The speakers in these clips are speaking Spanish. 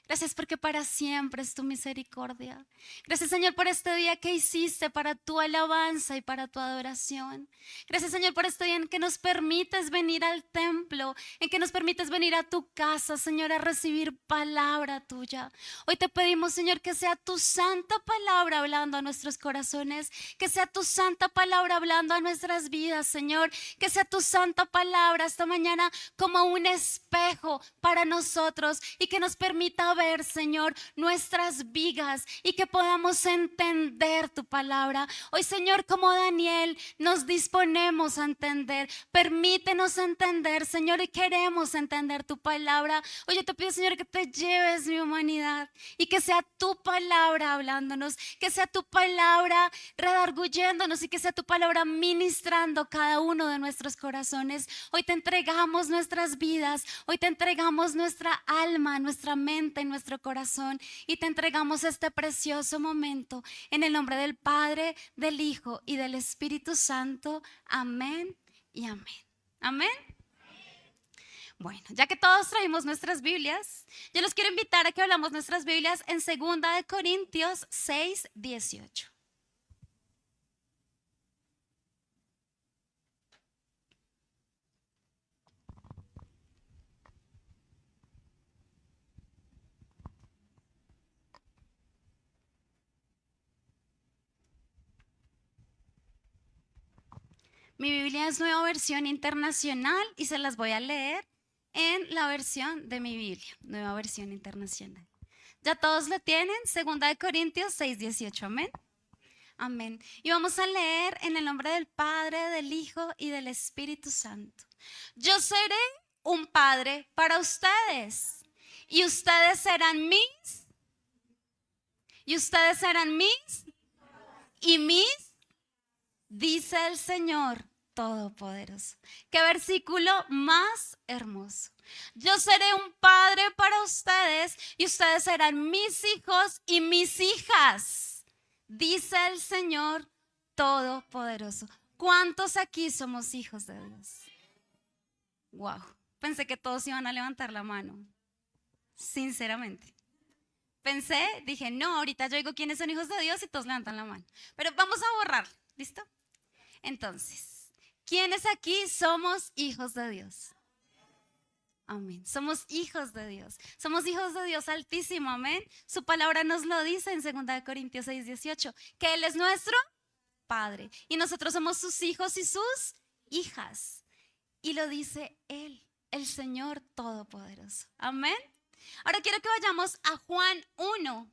Gracias porque para siempre es tu misericordia. Gracias, Señor, por este día que hiciste para tu alabanza y para tu adoración. Gracias, Señor, por este día en que nos permites venir al templo, en que nos permites venir a tu casa, Señor, a recibir palabra tuya. Hoy te pedimos, Señor, que sea tu santa palabra hablando a nuestros corazones, que sea tu santa palabra hablando a nuestras vidas, Señor, que sea tu santa palabra esta mañana como un espejo para nosotros y que nos permita ver, Señor, nuestras vigas y que podamos entender tu palabra. Hoy, Señor, como Daniel, nos disponemos a entender. Permítenos entender, Señor, y queremos entender tu palabra. Hoy yo te pido, Señor, que te lleves mi humanidad y que sea tu palabra hablándonos, que sea tu palabra redarguyéndonos y que sea tu palabra ministrando cada uno de nuestros corazones. Hoy te entregamos nuestras vidas, hoy te entregamos nuestra alma, nuestra mente, nuestro corazón y te entregamos este precioso momento en el nombre del Padre, del Hijo y del Espíritu Santo. Amén y amén. Amén. Bueno, ya que todos traemos nuestras Biblias, yo los quiero invitar a que hablamos nuestras Biblias en 2 Corintios 6:18. Mi Biblia es Nueva Versión Internacional y se las voy a leer en la versión de mi Biblia, Nueva Versión Internacional. ¿Ya todos lo tienen? 2 Corintios 6:18. Amén. Amén. Y vamos a leer en el nombre del Padre, del Hijo y del Espíritu Santo. Yo seré un padre para ustedes y ustedes serán mis, y ustedes serán mis, y mis, dice el Señor Todopoderoso. Qué versículo más hermoso. Yo seré un padre para ustedes y ustedes serán mis hijos y mis hijas, dice el Señor Todopoderoso. ¿Cuántos aquí somos hijos de Dios? Wow, pensé que todos iban a levantar la mano, sinceramente. Dije, no, ahorita yo digo quiénes son hijos de Dios y todos levantan la mano. Pero vamos a borrar, ¿listo? Entonces, ¿quiénes aquí somos hijos de Dios? Amén. Somos hijos de Dios. Somos hijos de Dios Altísimo. Amén. Su palabra nos lo dice en 2 Corintios 6:18, que Él es nuestro Padre y nosotros somos sus hijos y sus hijas. Y lo dice Él, el Señor Todopoderoso. Amén. Ahora quiero que vayamos a Juan 1.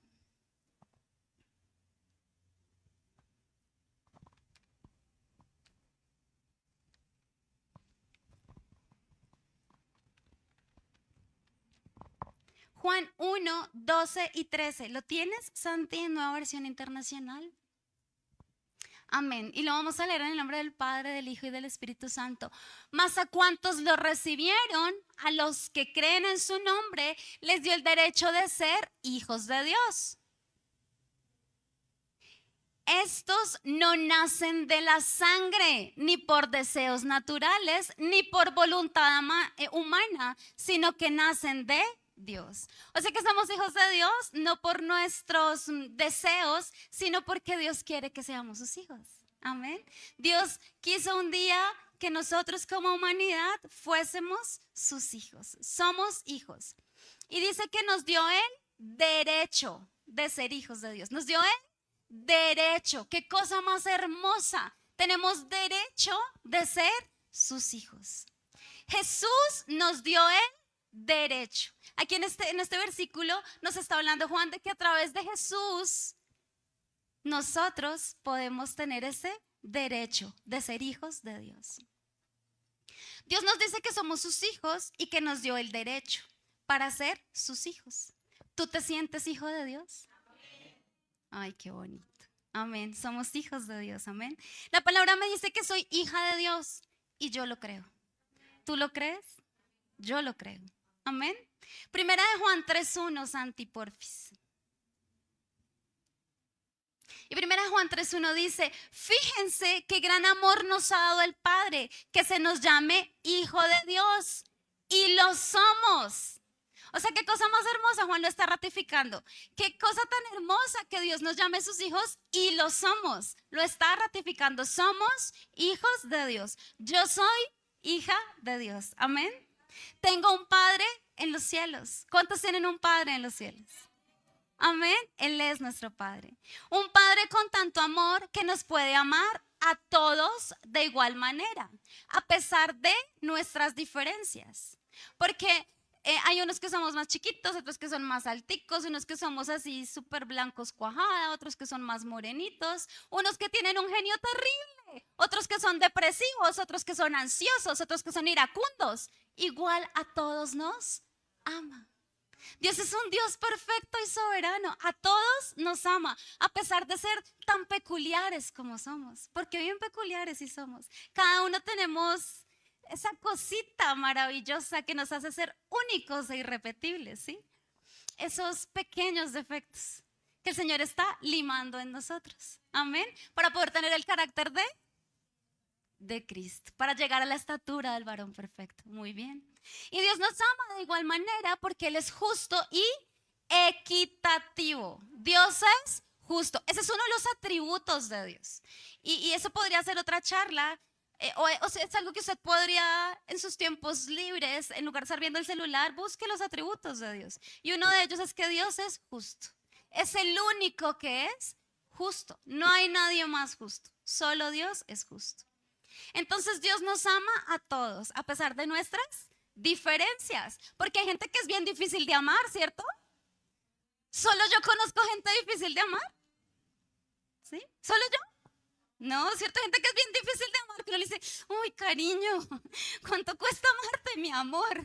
Juan 1, 12 y 13. ¿Lo tienes, Santi, en Nueva Versión Internacional? Amén. Y lo vamos a leer en el nombre del Padre, del Hijo y del Espíritu Santo. Mas a cuantos lo recibieron, a los que creen en su nombre, les dio el derecho de ser hijos de Dios. Estos no nacen de la sangre, ni por deseos naturales, ni por voluntad humana, sino que nacen de Dios. O sea que somos hijos de Dios, no por nuestros deseos, sino porque Dios quiere que seamos sus hijos. Amén. Dios quiso un día que nosotros como humanidad fuésemos sus hijos. Somos hijos. Y dice que nos dio el derecho de ser hijos de Dios. Nos dio el derecho. Qué cosa más hermosa. Tenemos derecho de ser sus hijos. Jesús nos dio el derecho. Aquí en este versículo nos está hablando Juan de que a través de Jesús nosotros podemos tener ese derecho de ser hijos de Dios. Dios nos dice que somos sus hijos y que nos dio el derecho para ser sus hijos. ¿Tú te sientes hijo de Dios? Ay, qué bonito. Amén. Somos hijos de Dios. Amén. La palabra me dice que soy hija de Dios y yo lo creo. ¿Tú lo crees? Yo lo creo. Amén. Primera de Juan 3:1, Santi, porfis. Y primera de Juan 3:1 dice, fíjense qué gran amor nos ha dado el Padre, que se nos llame hijo de Dios. Y lo somos. O sea, qué cosa más hermosa, Juan lo está ratificando. Qué cosa tan hermosa que Dios nos llame sus hijos y lo somos. Lo está ratificando. Somos hijos de Dios. Yo soy hija de Dios. Amén. Tengo un padre en los cielos. ¿Cuántos tienen un padre en los cielos? Amén. Él es nuestro padre. Un padre con tanto amor que nos puede amar a todos de igual manera, a pesar de nuestras diferencias. Porque hay unos que somos más chiquitos, otros que son más alticos, unos que somos así súper blancos cuajada, otros que son más morenitos, unos que tienen un genio terrible, otros que son depresivos, otros que son ansiosos, otros que son iracundos. Igual a todos nos ama. Dios es un Dios perfecto y soberano. A todos nos ama, a pesar de ser tan peculiares como somos. Porque bien peculiares sí somos. Cada uno tenemos esa cosita maravillosa que nos hace ser únicos e irrepetibles, ¿sí? Esos pequeños defectos que el Señor está limando en nosotros. Amén. Para poder tener el carácter de Cristo, para llegar a la estatura del varón perfecto. Muy bien. Y Dios nos ama de igual manera porque Él es justo y equitativo. Dios es justo. Ese es uno de los atributos de Dios. Y eso podría ser otra charla. O sea, es algo que usted podría en sus tiempos libres, en lugar de estar viendo el celular, busque los atributos de Dios. Y uno de ellos es que Dios es justo. Es el único que es justo. No hay nadie más justo. Solo Dios es justo. Entonces Dios nos ama a todos, a pesar de nuestras diferencias. Porque hay gente que es bien difícil de amar, ¿cierto? ¿Solo yo conozco gente difícil de amar? ¿Sí? ¿Solo yo? No, ¿cierto? Gente que es bien difícil de amar, que uno le dice, uy, cariño, ¿cuánto cuesta amarte, mi amor?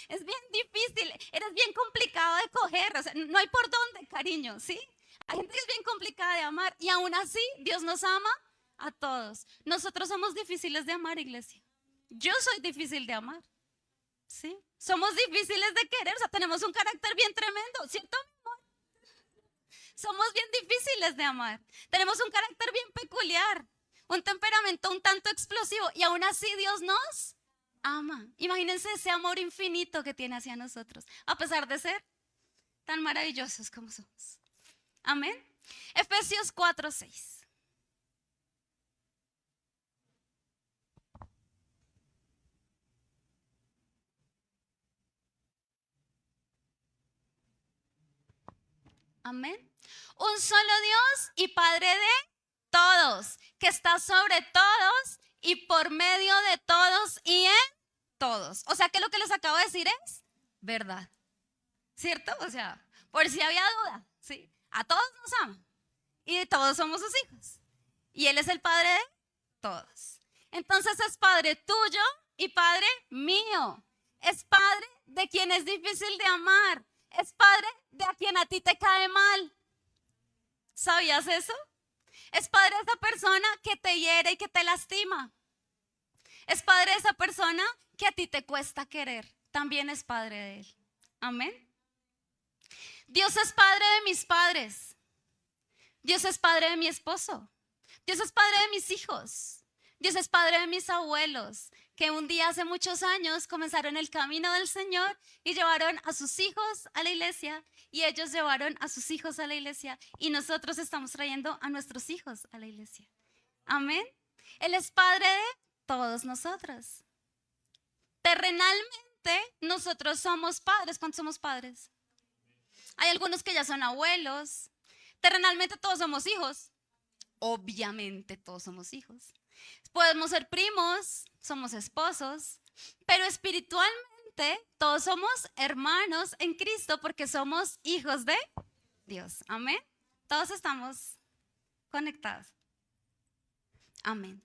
Es bien difícil, eres bien complicado de coger, o sea, no hay por dónde, cariño, ¿sí? Hay gente que es bien complicada de amar y aún así Dios nos ama a todos. Nosotros somos difíciles de amar, iglesia. Yo soy difícil de amar, ¿sí? Somos difíciles de querer, o sea, tenemos un carácter bien tremendo, ¿cierto, mi amor? Somos bien difíciles de amar. Tenemos un carácter bien peculiar, un temperamento un tanto explosivo y aún así Dios nos ama. Imagínense ese amor infinito que tiene hacia nosotros, a pesar de ser tan maravillosos como somos. Amén. Efesios 4:6. Amén. Un solo Dios y Padre de todos, que está sobre todos y por medio de todos y en todos. O sea que lo que les acabo de decir es verdad, ¿cierto? O sea, por si había duda, ¿sí? A todos nos ama y todos somos sus hijos. Y Él es el Padre de todos. Entonces es Padre tuyo y Padre mío. Es Padre de quien es difícil de amar. Es Padre de a quien a ti te cae mal. ¿Sabías eso? Es Padre de esa persona que te hiere y que te lastima. Es Padre de esa persona que a ti te cuesta querer. También es Padre de Él. Amén. Dios es Padre de mis padres. Dios es Padre de mi esposo. Dios es Padre de mis hijos. Dios es Padre de mis abuelos, que un día hace muchos años comenzaron el camino del Señor y llevaron a sus hijos a la iglesia y ellos llevaron a sus hijos a la iglesia y nosotros estamos trayendo a nuestros hijos a la iglesia. Amén. Él es Padre de todos nosotros. Terrenalmente nosotros somos padres. ¿Cuántos somos padres? Hay algunos que ya son abuelos. Terrenalmente todos somos hijos. Obviamente todos somos hijos. Podemos ser primos, somos esposos, pero espiritualmente todos somos hermanos en Cristo porque somos hijos de Dios. Amén. Todos estamos conectados. Amén.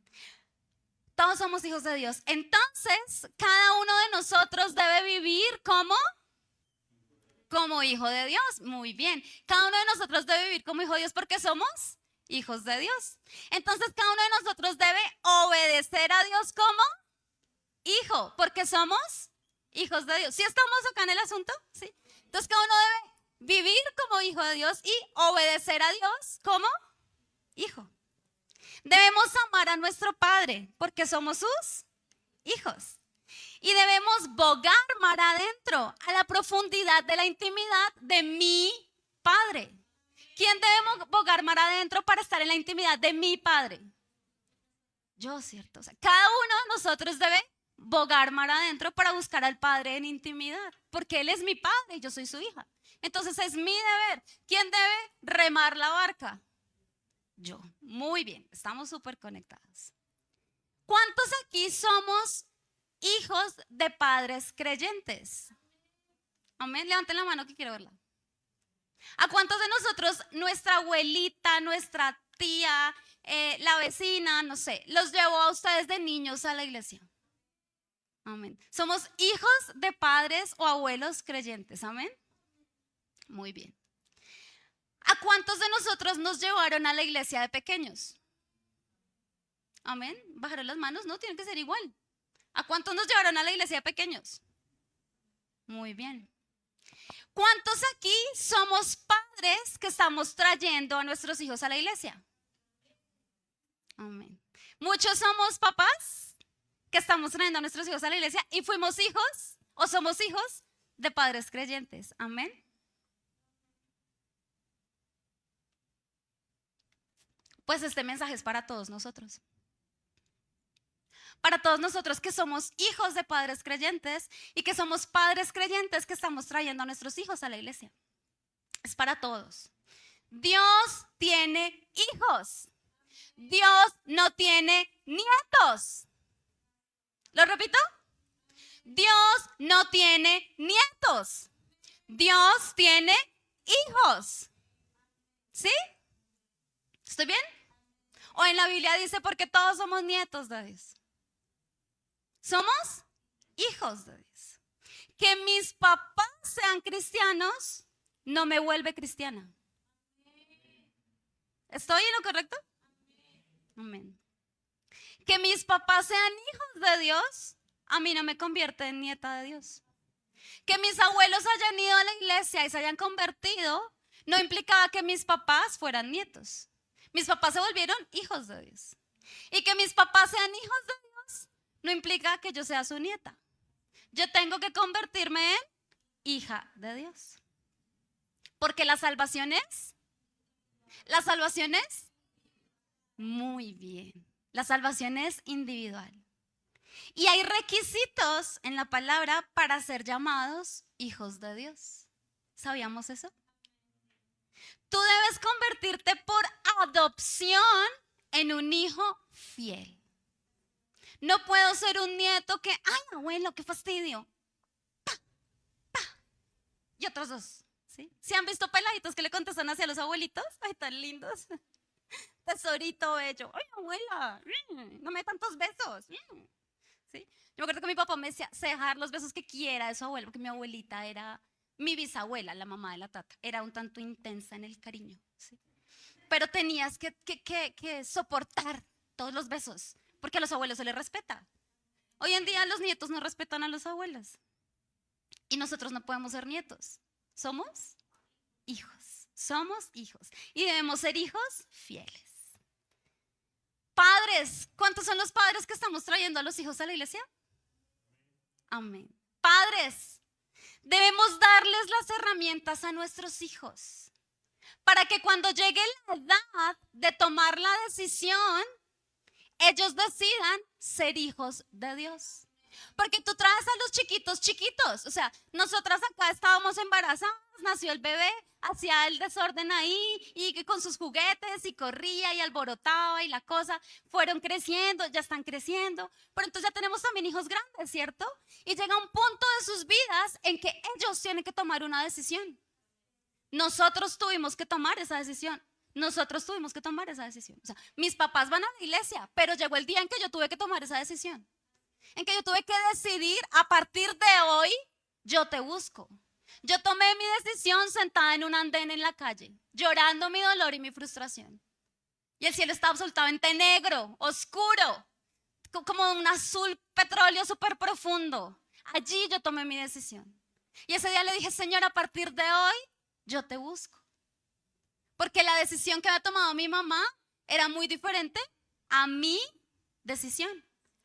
Todos somos hijos de Dios. Entonces, cada uno de nosotros debe vivir como hijo de Dios. Muy bien. Cada uno de nosotros debe vivir como hijo de Dios porque somos hijos de Dios. Entonces cada uno de nosotros debe obedecer a Dios como hijo, porque somos hijos de Dios. ¿Sí estamos acá en el asunto? ¿Sí? Entonces cada uno debe vivir como hijo de Dios y obedecer a Dios como hijo. Debemos amar a nuestro Padre porque somos sus hijos. Y debemos bogar mar adentro, a la profundidad de la intimidad de mi Padre. ¿Quién debe bogar mar adentro para estar en la intimidad de mi Padre? Yo, ¿cierto? O sea, cada uno de nosotros debe bogar mar adentro para buscar al Padre en intimidad, porque Él es mi Padre y yo soy su hija. Entonces es mi deber. ¿Quién debe remar la barca? Yo. Muy bien, estamos súper conectados. ¿Cuántos aquí somos hijos de padres creyentes? Amén, levanten la mano que quiero verla. ¿A cuántos de nosotros, nuestra abuelita, nuestra tía, la vecina, no sé, los llevó a ustedes de niños a la iglesia? Amén. Somos hijos de padres o abuelos creyentes. Amén. Muy bien. ¿A cuántos de nosotros nos llevaron a la iglesia de pequeños? Amén. Bajaron las manos, no, tienen que ser igual. ¿A cuántos nos llevaron a la iglesia de pequeños? Muy bien. ¿Cuántos aquí somos padres que estamos trayendo a nuestros hijos a la iglesia? Amén. Muchos somos papás que estamos trayendo a nuestros hijos a la iglesia y fuimos hijos o somos hijos de padres creyentes. Amén. Pues este mensaje es para todos nosotros. Para todos nosotros que somos hijos de padres creyentes y que somos padres creyentes que estamos trayendo a nuestros hijos a la iglesia. Es para todos. Dios tiene hijos. Dios no tiene nietos. ¿Lo repito? Dios no tiene nietos. Dios tiene hijos. ¿Sí? ¿Estoy bien? O en la Biblia dice porque todos somos nietos de Dios. Somos hijos de Dios. Que mis papás sean cristianos no me vuelve cristiana. ¿Estoy en lo correcto? Amén. Que mis papás sean hijos de Dios a mí no me convierte en nieta de Dios. Que mis abuelos hayan ido a la iglesia y se hayan convertido no implicaba que mis papás fueran nietos. Mis papás se volvieron hijos de Dios. Y que mis papás sean hijos de Dios no implica que yo sea su nieta. Yo tengo que convertirme en hija de Dios. Porque la salvación es muy bien. La salvación es individual. Y hay requisitos en la palabra para ser llamados hijos de Dios. ¿Sabíamos eso? Tú debes convertirte por adopción en un hijo fiel. No puedo ser un nieto que, ay, abuelo, qué fastidio. Pa, pa. Y otros dos. ¿Sí? ¿Sí han visto peladitos que le contestan hacia los abuelitos? Ay, tan lindos. Tesorito bello. Ay, abuela, no me dé tantos besos. ¿Sí? Yo me acuerdo que mi papá me decía, sé dejar los besos que quiera de su abuelo, porque mi abuelita era mi bisabuela, la mamá de la tata. Era un tanto intensa en el cariño. ¿Sí? Pero tenías que soportar todos los besos, porque a los abuelos se les respeta. Hoy en día los nietos no respetan a los abuelos. Y nosotros no podemos ser nietos. Somos hijos. Somos hijos. Y debemos ser hijos fieles. Padres, ¿cuántos son los padres que estamos trayendo a los hijos a la iglesia? Amén. Padres, debemos darles las herramientas a nuestros hijos para que cuando llegue la edad de tomar la decisión, ellos decidan ser hijos de Dios. Porque tú traes a los chiquitos. O sea, nosotras acá estábamos embarazadas, nació el bebé, hacía el desorden ahí y con sus juguetes y corría y alborotaba y la cosa. Fueron creciendo, ya están creciendo. Pero entonces ya tenemos también hijos grandes, ¿cierto? Y llega un punto de sus vidas en que ellos tienen que tomar una decisión. Nosotros tuvimos que tomar esa decisión. O sea, mis papás van a la iglesia, pero llegó el día en que yo tuve que tomar esa decisión. En que yo tuve que decidir, a partir de hoy, yo te busco. Yo tomé mi decisión sentada en un andén en la calle, llorando mi dolor y mi frustración. Y el cielo estaba absolutamente negro, oscuro, como un azul petróleo súper profundo. Allí yo tomé mi decisión. Y ese día le dije, Señor, a partir de hoy, yo te busco. Porque la decisión que había tomado mi mamá era muy diferente a mi decisión.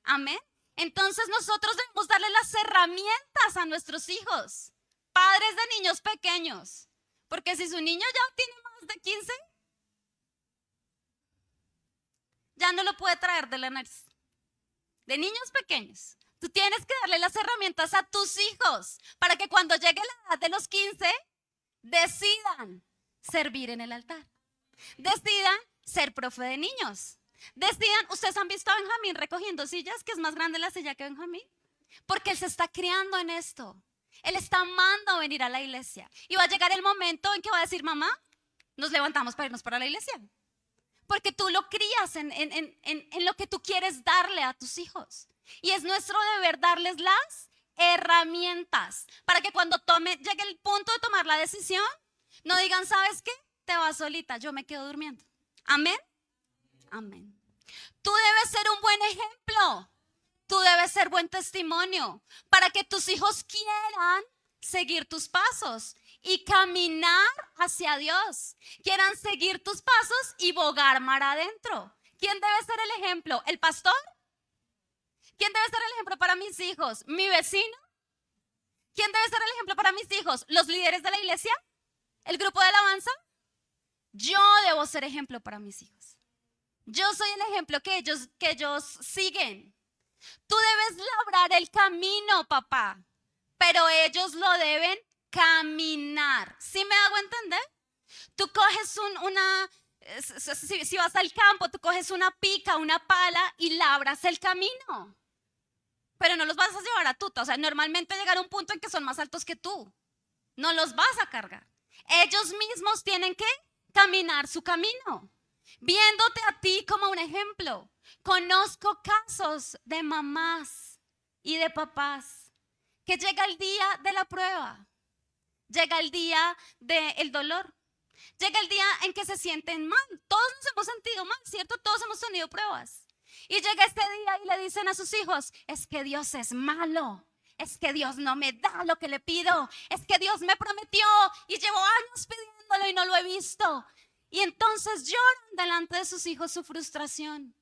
Amén. Entonces nosotros debemos darle las herramientas a nuestros hijos, padres de niños pequeños, porque si su niño ya tiene más de 15, ya no lo puede traer de la nariz. De niños pequeños, tú tienes que darle las herramientas a tus hijos para que cuando llegue la edad de los 15 decidan servir en el altar, decidan ser profe de niños, decidan. Ustedes han visto a Benjamín recogiendo sillas, que es más grande la silla que Benjamín, porque él se está criando en esto. Él está amando venir a la iglesia y va a llegar el momento en que va a decir: mamá, nos levantamos para irnos para la iglesia. Porque tú lo crías en lo que tú quieres darle a tus hijos. Y es nuestro deber darles las herramientas para que cuando llegue el punto de tomar la decisión, no digan: ¿sabes qué? Te vas solita, yo me quedo durmiendo. Amén. Amén. Tú debes ser un buen ejemplo. Tú debes ser buen testimonio para que tus hijos quieran seguir tus pasos y caminar hacia Dios. Quieran seguir tus pasos y bogar mar adentro. ¿Quién debe ser el ejemplo? ¿El pastor? ¿Quién debe ser el ejemplo para mis hijos? ¿Mi vecino? ¿Quién debe ser el ejemplo para mis hijos? ¿Los líderes de la iglesia? ¿El grupo de alabanza? Yo debo ser ejemplo para mis hijos. Yo soy el ejemplo que ellos siguen. Tú debes labrar el camino, papá, pero ellos lo deben caminar. ¿Sí me hago entender? Tú coges si vas al campo, tú coges una pica, una pala y labras el camino. Pero no los vas a llevar a tuta. O sea, normalmente llegar a un punto en que son más altos que tú. No los vas a cargar. Ellos mismos tienen que caminar su camino, viéndote a ti como un ejemplo. Conozco casos de mamás y de papás que llega el día de la prueba, llega el día del dolor, llega el día en que se sienten mal. Todos nos hemos sentido mal, ¿cierto? Todos hemos tenido pruebas. Y llega este día y le dicen a sus hijos: es que Dios es malo, es que Dios no me da lo que le pido, es que Dios me prometió y llevo años pidiéndolo y no lo he visto. Y entonces lloran delante de sus hijos su frustración.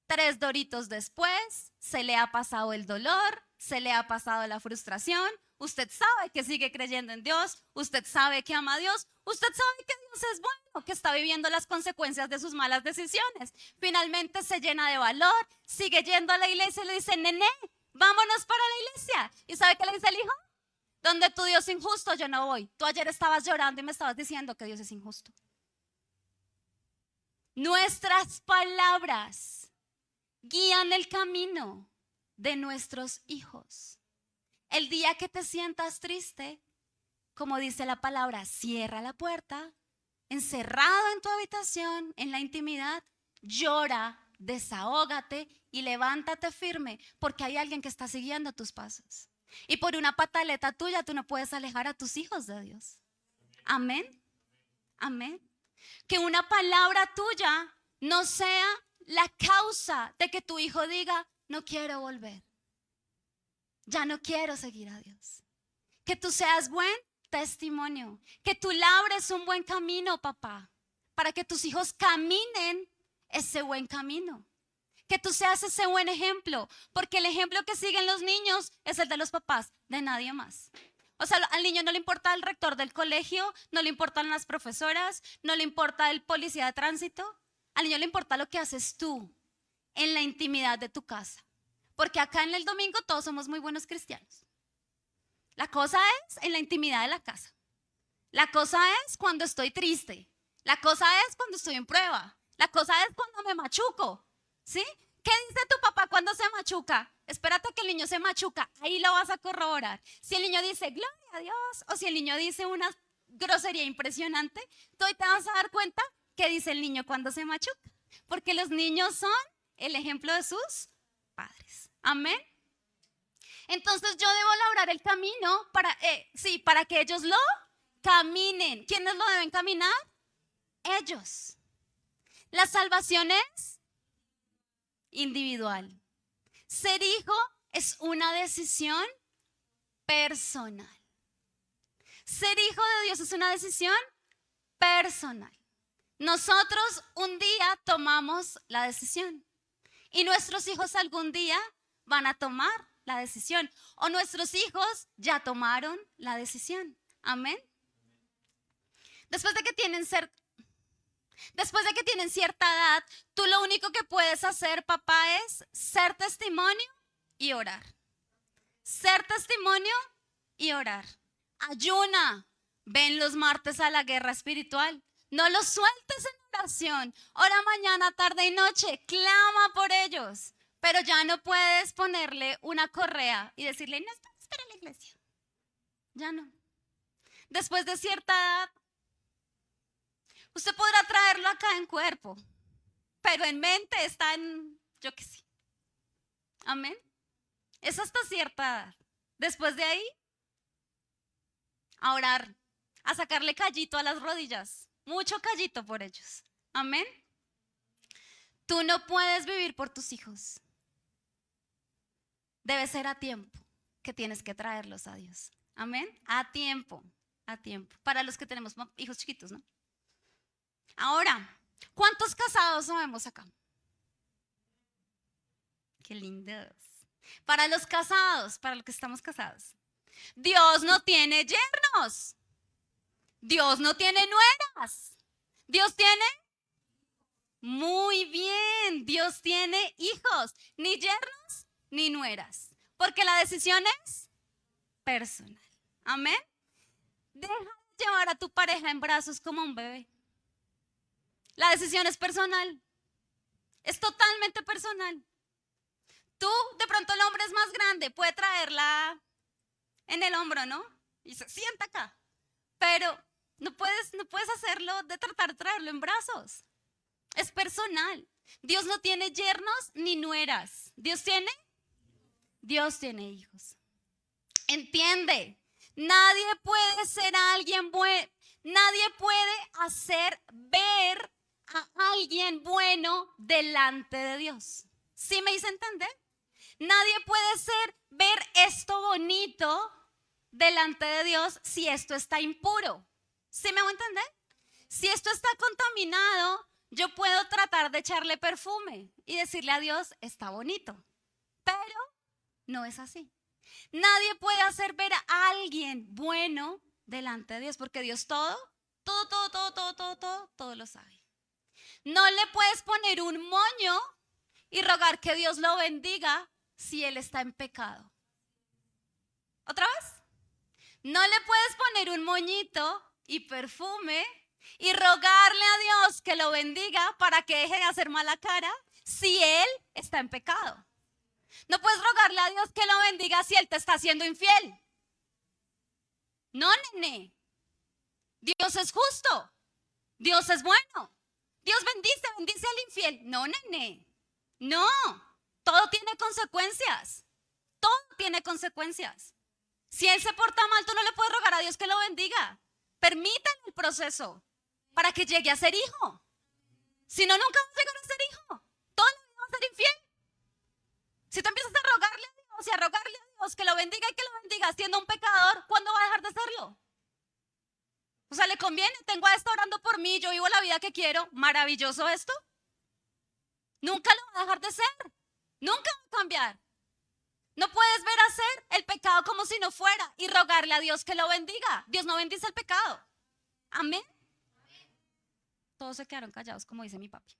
3 doritos después, se le ha pasado el dolor, se le ha pasado la frustración. Usted sabe que sigue creyendo en Dios, usted sabe que ama a Dios, usted sabe que Dios es bueno, que está viviendo las consecuencias de sus malas decisiones. Finalmente se llena de valor, sigue yendo a la iglesia y le dice: nené, vámonos para la iglesia. ¿Y sabe qué le dice el hijo? Donde tu Dios es injusto, yo no voy. Tú ayer estabas llorando y me estabas diciendo que Dios es injusto. Nuestras palabras guían el camino de nuestros hijos. El día que te sientas triste, como dice la palabra, cierra la puerta, encerrado en tu habitación, en la intimidad, llora, desahógate y levántate firme, porque hay alguien que está siguiendo tus pasos. Y por una pataleta tuya tú no puedes alejar a tus hijos de Dios. Amén. Amén. Que una palabra tuya no sea la causa de que tu hijo diga: no quiero volver, ya no quiero seguir a Dios. Que tú seas buen testimonio, que tú labres un buen camino, papá, para que tus hijos caminen ese buen camino. Que tú seas ese buen ejemplo, porque el ejemplo que siguen los niños es el de los papás, de nadie más. O sea, al niño no le importa el rector del colegio, no le importan las profesoras, no le importa el policía de tránsito. Al niño le importa lo que haces tú en la intimidad de tu casa. Porque acá en el domingo todos somos muy buenos cristianos. La cosa es en la intimidad de la casa. La cosa es cuando estoy triste. La cosa es cuando estoy en prueba. La cosa es cuando me machuco. ¿Sí? ¿Qué dice tu papá cuando se machuca? Espérate a que el niño se machuca, ahí lo vas a corroborar. Si el niño dice gloria a Dios, o si el niño dice una grosería impresionante, tú ahí te vas a dar cuenta qué dice el niño cuando se machuca. Porque los niños son el ejemplo de sus padres. Amén. Entonces yo debo labrar el camino para que ellos lo caminen. ¿Quiénes lo deben caminar? Ellos. La salvación es individual. Ser hijo es una decisión personal. Ser hijo de Dios es una decisión personal. Nosotros un día tomamos la decisión y nuestros hijos algún día van a tomar la decisión. O nuestros hijos ya tomaron la decisión. Amén. Después de que tienen cierta edad, tú lo único que puedes hacer, papá, es ser testimonio y orar. Ser testimonio y orar. Ayuna. Ven los martes a la guerra espiritual. No los sueltes en oración. Ora mañana, tarde y noche. Clama por ellos. Pero ya no puedes ponerle una correa y decirle, no, espera en la iglesia. Ya no. Después de cierta edad, usted podrá traerlo acá en cuerpo, pero en mente está en, yo qué sé. Amén. Es hasta cierta edad. Después de ahí, a orar, a sacarle callito a las rodillas. Mucho callito por ellos. Amén. Tú no puedes vivir por tus hijos. Debe ser a tiempo que tienes que traerlos a Dios. Amén. A tiempo, a tiempo. Para los que tenemos hijos chiquitos, ¿no? Ahora, ¿cuántos casados sabemos acá? Qué lindos. Para los casados, para los que estamos casados. Dios no tiene yernos. Dios no tiene nueras. Dios tiene, muy bien, Dios tiene hijos, ni yernos ni nueras, porque la decisión es personal. Amén. Deja de llevar a tu pareja en brazos como un bebé. La decisión es personal. Es totalmente personal. Tú, de pronto el hombre es más grande, puede traerla en el hombro, ¿no? Y se sienta acá. Pero no puedes hacerlo de tratar de traerlo en brazos. Es personal. Dios no tiene yernos ni nueras. Dios tiene hijos. Entiende. Nadie puede ser alguien bueno. Nadie puede hacer ver a alguien bueno delante de Dios. ¿Sí me hice entender? Nadie puede ver esto bonito delante de Dios si esto está impuro. ¿Sí me voy a entender? Si esto está contaminado, yo puedo tratar de echarle perfume y decirle a Dios, está bonito. Pero no es así. Nadie puede hacer ver a alguien bueno delante de Dios, porque Dios todo lo sabe. No le puedes poner un moño y rogar que Dios lo bendiga si él está en pecado. ¿Otra vez? No le puedes poner un moñito y perfume y rogarle a Dios que lo bendiga para que deje de hacer mala cara si él está en pecado. No puedes rogarle a Dios que lo bendiga si él te está haciendo infiel. No, nene. Dios es justo. Dios es bueno. Dios bendice al infiel. No, nene. No. Todo tiene consecuencias. Todo tiene consecuencias. Si él se porta mal, tú no le puedes rogar a Dios que lo bendiga. Permítale el proceso para que llegue a ser hijo. Si no, nunca vas a llegar a ser hijo. Toda la vida vas a ser infiel. Si tú empiezas a rogarle a Dios y a rogarle a Dios que lo bendiga y que lo bendiga siendo un pecador, ¿cuándo va a dejar de serlo? O sea, ¿le conviene? Tengo a esta orando por mí, yo vivo la vida que quiero. ¿Maravilloso esto? Nunca lo va a dejar de ser. Nunca va a cambiar. No puedes ver hacer el pecado como si no fuera y rogarle a Dios que lo bendiga. Dios no bendice el pecado. Amén. Todos se quedaron callados, como dice mi papi.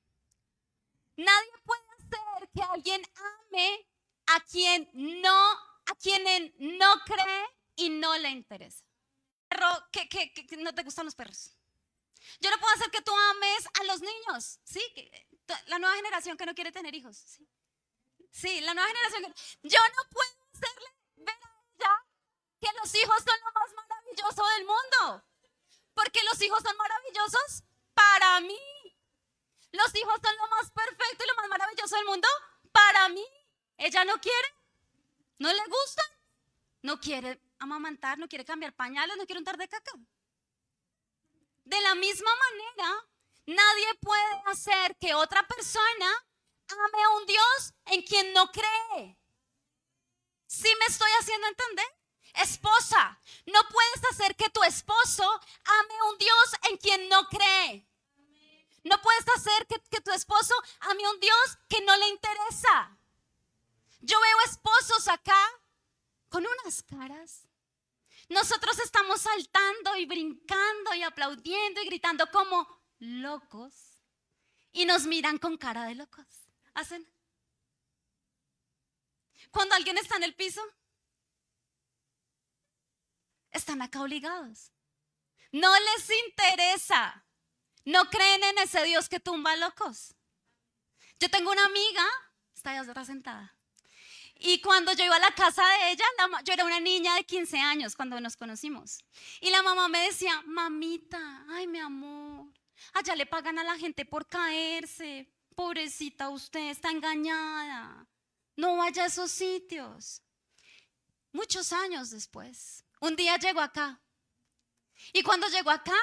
Nadie puede hacer que alguien ame a quien no cree y no le interesa. Perro, que no te gustan los perros. Yo no puedo hacer que tú ames a los niños, ¿sí? La nueva generación que no quiere tener hijos, ¿sí? Sí, la nueva generación. Yo no puedo hacerle ver a ella que los hijos son lo más maravilloso del mundo. Porque los hijos son maravillosos para mí. Los hijos son lo más perfecto y lo más maravilloso del mundo para mí. Ella no quiere, no le gusta, no quiere amamantar, no quiere cambiar pañales, no quiere untar de caca. De la misma manera, nadie puede hacer que otra persona ame a un Dios en quien no cree. ¿Sí me estoy haciendo entender? Esposa, no puedes hacer que tu esposo ame a un Dios en quien no cree. No puedes hacer que tu esposo ame a un Dios que no le interesa. Yo veo esposos acá con unas caras. Nosotros estamos saltando y brincando y aplaudiendo y gritando como locos. Y nos miran con cara de locos. Hacen. Cuando alguien está en el piso, están acá obligados. No les interesa. No creen en ese Dios que tumba locos. Yo tengo una amiga, está allá atrás sentada. Y cuando yo iba a la casa de ella, yo era una niña de 15 años cuando nos conocimos. Y la mamá me decía, mamita, ay mi amor, allá le pagan a la gente por caerse. Pobrecita usted, está engañada. No vaya a esos sitios. Muchos años después, un día llegó acá. Y cuando llegó acá,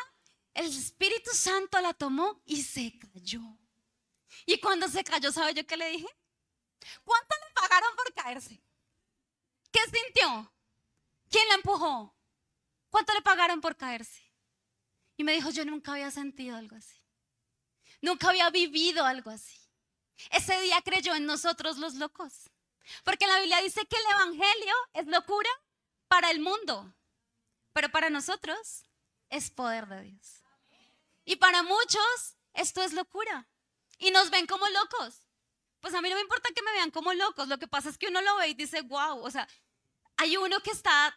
el Espíritu Santo la tomó y se cayó. Y cuando se cayó, ¿sabe yo qué le dije? ¿Cuánto le pagaron por caerse? ¿Qué sintió? ¿Quién la empujó? ¿Cuánto le pagaron por caerse? Y me dijo, yo nunca había sentido algo así. Nunca había vivido algo así. Ese día creyó en nosotros los locos. Porque la Biblia dice que el evangelio es locura para el mundo. Pero para nosotros es poder de Dios. Y para muchos esto es locura. Y nos ven como locos. Pues a mí no me importa que me vean como locos. Lo que pasa es que uno lo ve y dice, wow. O sea, hay uno que está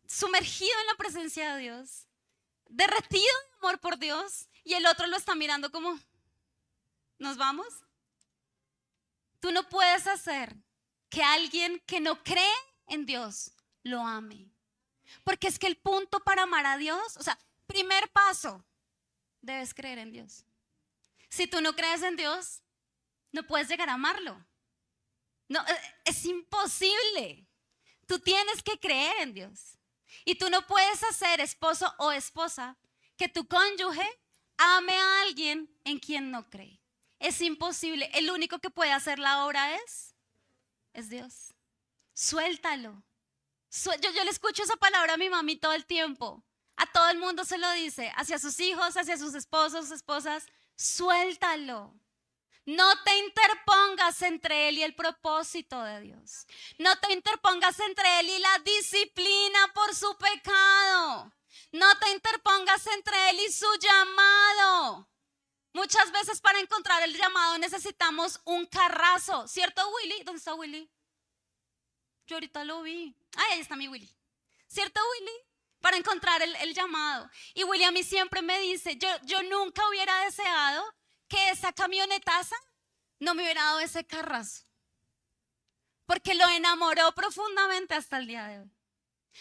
sumergido en la presencia de Dios, derretido de amor por Dios, y el otro lo está mirando como, ¿nos vamos? Tú no puedes hacer que alguien que no cree en Dios lo ame. Porque es que el punto para amar a Dios, o sea, primer paso, debes creer en Dios. Si tú no crees en Dios, no puedes llegar a amarlo. No, es imposible. Tú tienes que creer en Dios. Y tú no puedes hacer, esposo o esposa, que tu cónyuge ame a alguien en quien no cree. Es imposible. El único que puede hacer la obra es Dios. Suéltalo. Yo le escucho esa palabra a mi mami todo el tiempo. A todo el mundo se lo dice, hacia sus hijos, hacia sus esposos, esposas. Suéltalo. No te interpongas entre él y el propósito de Dios. No te interpongas entre él y la disciplina por su pecado. No te interpongas entre él y su llamado. Muchas veces para encontrar el llamado necesitamos un carrazo. ¿Cierto, Willy? ¿Dónde está Willy? Yo ahorita lo vi. Ay, ahí está mi Willy. ¿Cierto, Willy? Para encontrar el llamado. Y Willy a mí siempre me dice, yo nunca hubiera deseado que esa camionetaza no me hubiera dado ese carrazo. Porque lo enamoró profundamente hasta el día de hoy.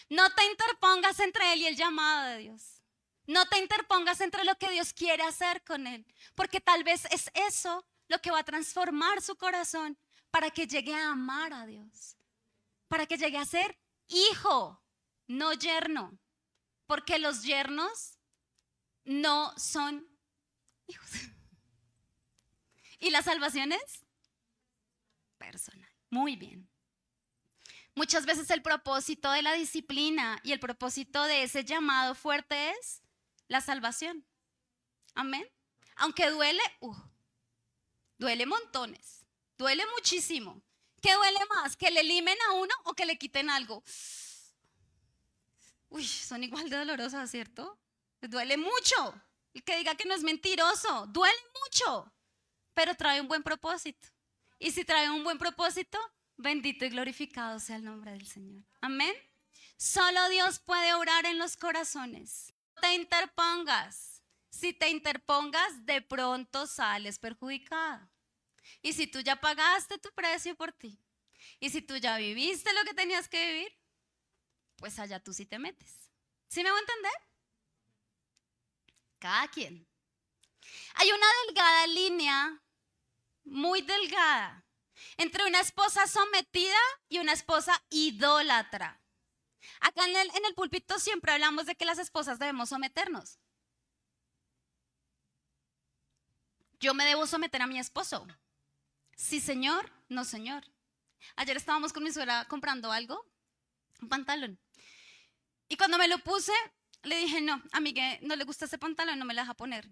No te interpongas entre él y el llamado de Dios. No te interpongas entre lo que Dios quiere hacer con él. Porque tal vez es eso lo que va a transformar su corazón para que llegue a amar a Dios. Para que llegue a ser hijo, no yerno. Porque los yernos no son hijos. ¿Y la salvación es? Personal. Muy bien. Muchas veces el propósito de la disciplina y el propósito de ese llamado fuerte es la salvación. Amén. Aunque duele, duele montones. Duele muchísimo. ¿Qué duele más? ¿Que le limen a uno o que le quiten algo? Uy, son igual de dolorosas, ¿cierto? Duele mucho. El que diga que no es mentiroso, duele mucho. Pero trae un buen propósito. Y si trae un buen propósito, bendito y glorificado sea el nombre del Señor. Amén. Solo Dios puede obrar en los corazones. No te interpongas. Si te interpongas, de pronto sales perjudicada. Y si tú ya pagaste tu precio por ti, y si tú ya viviste lo que tenías que vivir, pues allá tú sí te metes. ¿Sí me voy a entender? Cada quien. Hay una delgada línea, muy delgada, entre una esposa sometida y una esposa idólatra. Acá en el púlpito siempre hablamos de que las esposas debemos someternos. Yo me debo someter a mi esposo. Sí, señor, no, señor. Ayer estábamos con mi suegra comprando algo, un pantalón. Y cuando me lo puse, le dije, no, a mí que no le gusta ese pantalón, no me lo deja poner.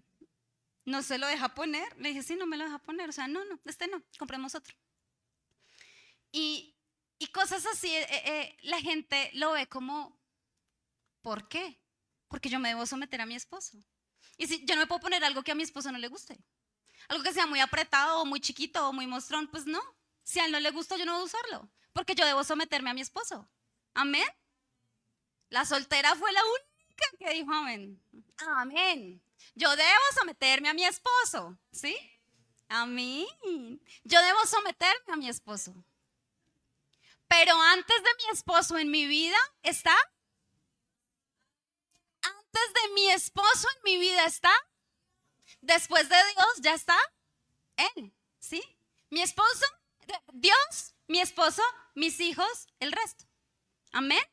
No se lo deja poner. Le dije, sí, no me lo deja poner. O sea, no, este no, compremos otro. Y, y cosas así, la gente lo ve como, ¿por qué? Porque yo me debo someter a mi esposo. Y si yo no me puedo poner algo que a mi esposo no le guste, algo que sea muy apretado o muy chiquito o muy mostrón, pues no. Si a él no le gusta, yo no voy a usarlo, porque yo debo someterme a mi esposo. Amén. La soltera fue la única que dijo amén. Amén. Yo debo someterme a mi esposo, ¿sí? Amén. Yo debo someterme a mi esposo. Pero antes de mi esposo en mi vida está, antes de mi esposo en mi vida está, después de Dios ya está Él, ¿sí? Mi esposo, Dios, mi esposo, mis hijos, el resto. Amén.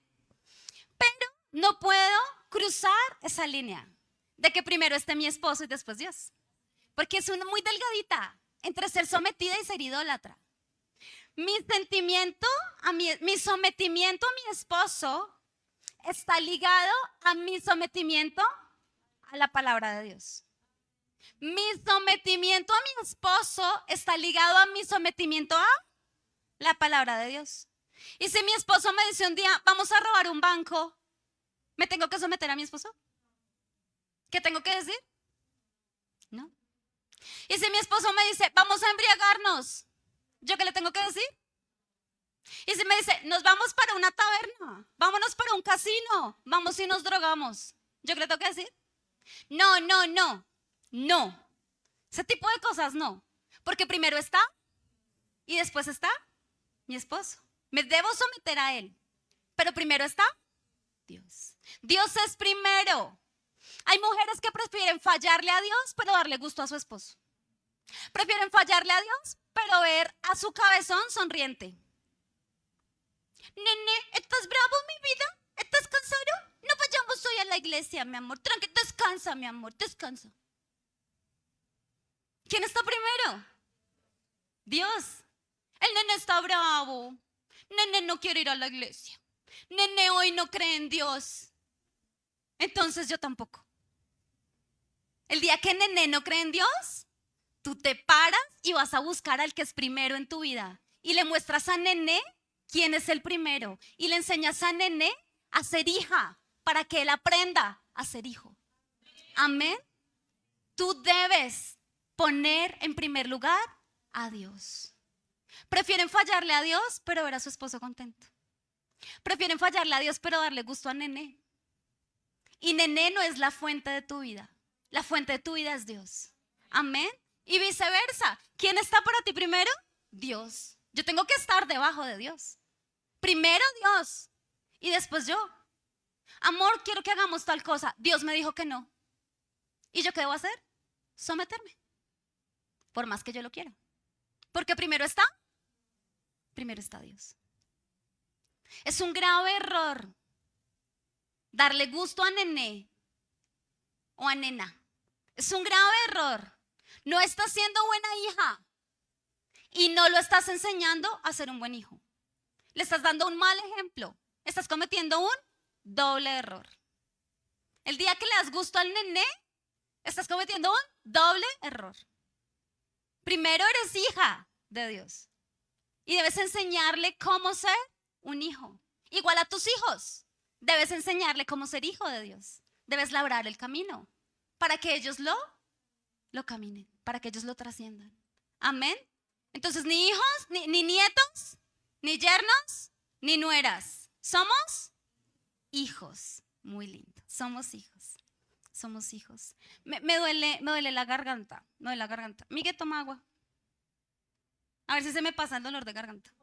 Pero no puedo cruzar esa línea de que primero esté mi esposo y después Dios. Porque es una muy delgadita entre ser sometida y ser idólatra. Mi sentimiento, mi sometimiento a mi esposo está ligado a mi sometimiento a la palabra de Dios. Mi sometimiento a mi esposo está ligado a mi sometimiento a la palabra de Dios. Y si mi esposo me dice un día, vamos a robar un banco, ¿me tengo que someter a mi esposo? ¿Qué tengo que decir? No. Y si mi esposo me dice, vamos a embriagarnos, ¿yo qué le tengo que decir? Y si me dice, nos vamos para una taberna, vámonos para un casino, vamos y nos drogamos, ¿yo qué le tengo que decir? No, no, no, no. Ese tipo de cosas no. Porque primero está y después está mi esposo. Me debo someter a él. Pero primero está Dios. Dios es primero. Hay mujeres que prefieren fallarle a Dios, pero darle gusto a su esposo. Prefieren fallarle a Dios, pero ver a su cabezón sonriente. Nene, ¿estás bravo, mi vida? ¿Estás cansado? No vayamos hoy a la iglesia, mi amor. Tranquilo, descansa, mi amor, descansa. ¿Quién está primero? Dios. El nene está bravo. Nene no quiere ir a la iglesia. Nene hoy no cree en Dios. Entonces yo tampoco. El día que Nene no cree en Dios, tú te paras y vas a buscar al que es primero en tu vida. Y le muestras a Nene quién es el primero. Y le enseñas a Nene a ser hija para que él aprenda a ser hijo. Amén. Tú debes poner en primer lugar a Dios. Prefieren fallarle a Dios, pero ver a su esposo contento. Prefieren fallarle a Dios, pero darle gusto a Nene. Y Nene no es la fuente de tu vida. La fuente de tu vida es Dios. Amén. Y viceversa. ¿Quién está para ti primero? Dios. Yo tengo que estar debajo de Dios. Primero Dios y después yo. Amor, quiero que hagamos tal cosa. Dios me dijo que no. ¿Y yo qué debo hacer? Someterme. Por más que yo lo quiera. Porque primero está Dios. Es un grave error darle gusto a Nene o a Nena. Es un grave error. No estás siendo buena hija y no lo estás enseñando a ser un buen hijo. Le estás dando un mal ejemplo. Estás cometiendo un doble error. El día que le das gusto al Nene, estás cometiendo un doble error. Primero eres hija de Dios y debes enseñarle cómo ser un hijo. Igual a tus hijos, debes enseñarle cómo ser hijo de Dios. Debes labrar el camino para que ellos lo caminen, para que ellos lo trasciendan. Amén. Entonces, ni hijos, ni nietos, ni yernos, ni nueras. Somos hijos. Muy lindo. Somos hijos. Somos hijos. Me duele la garganta. Me duele la garganta. Miguel, toma agua. A ver si se me pasa el dolor de garganta.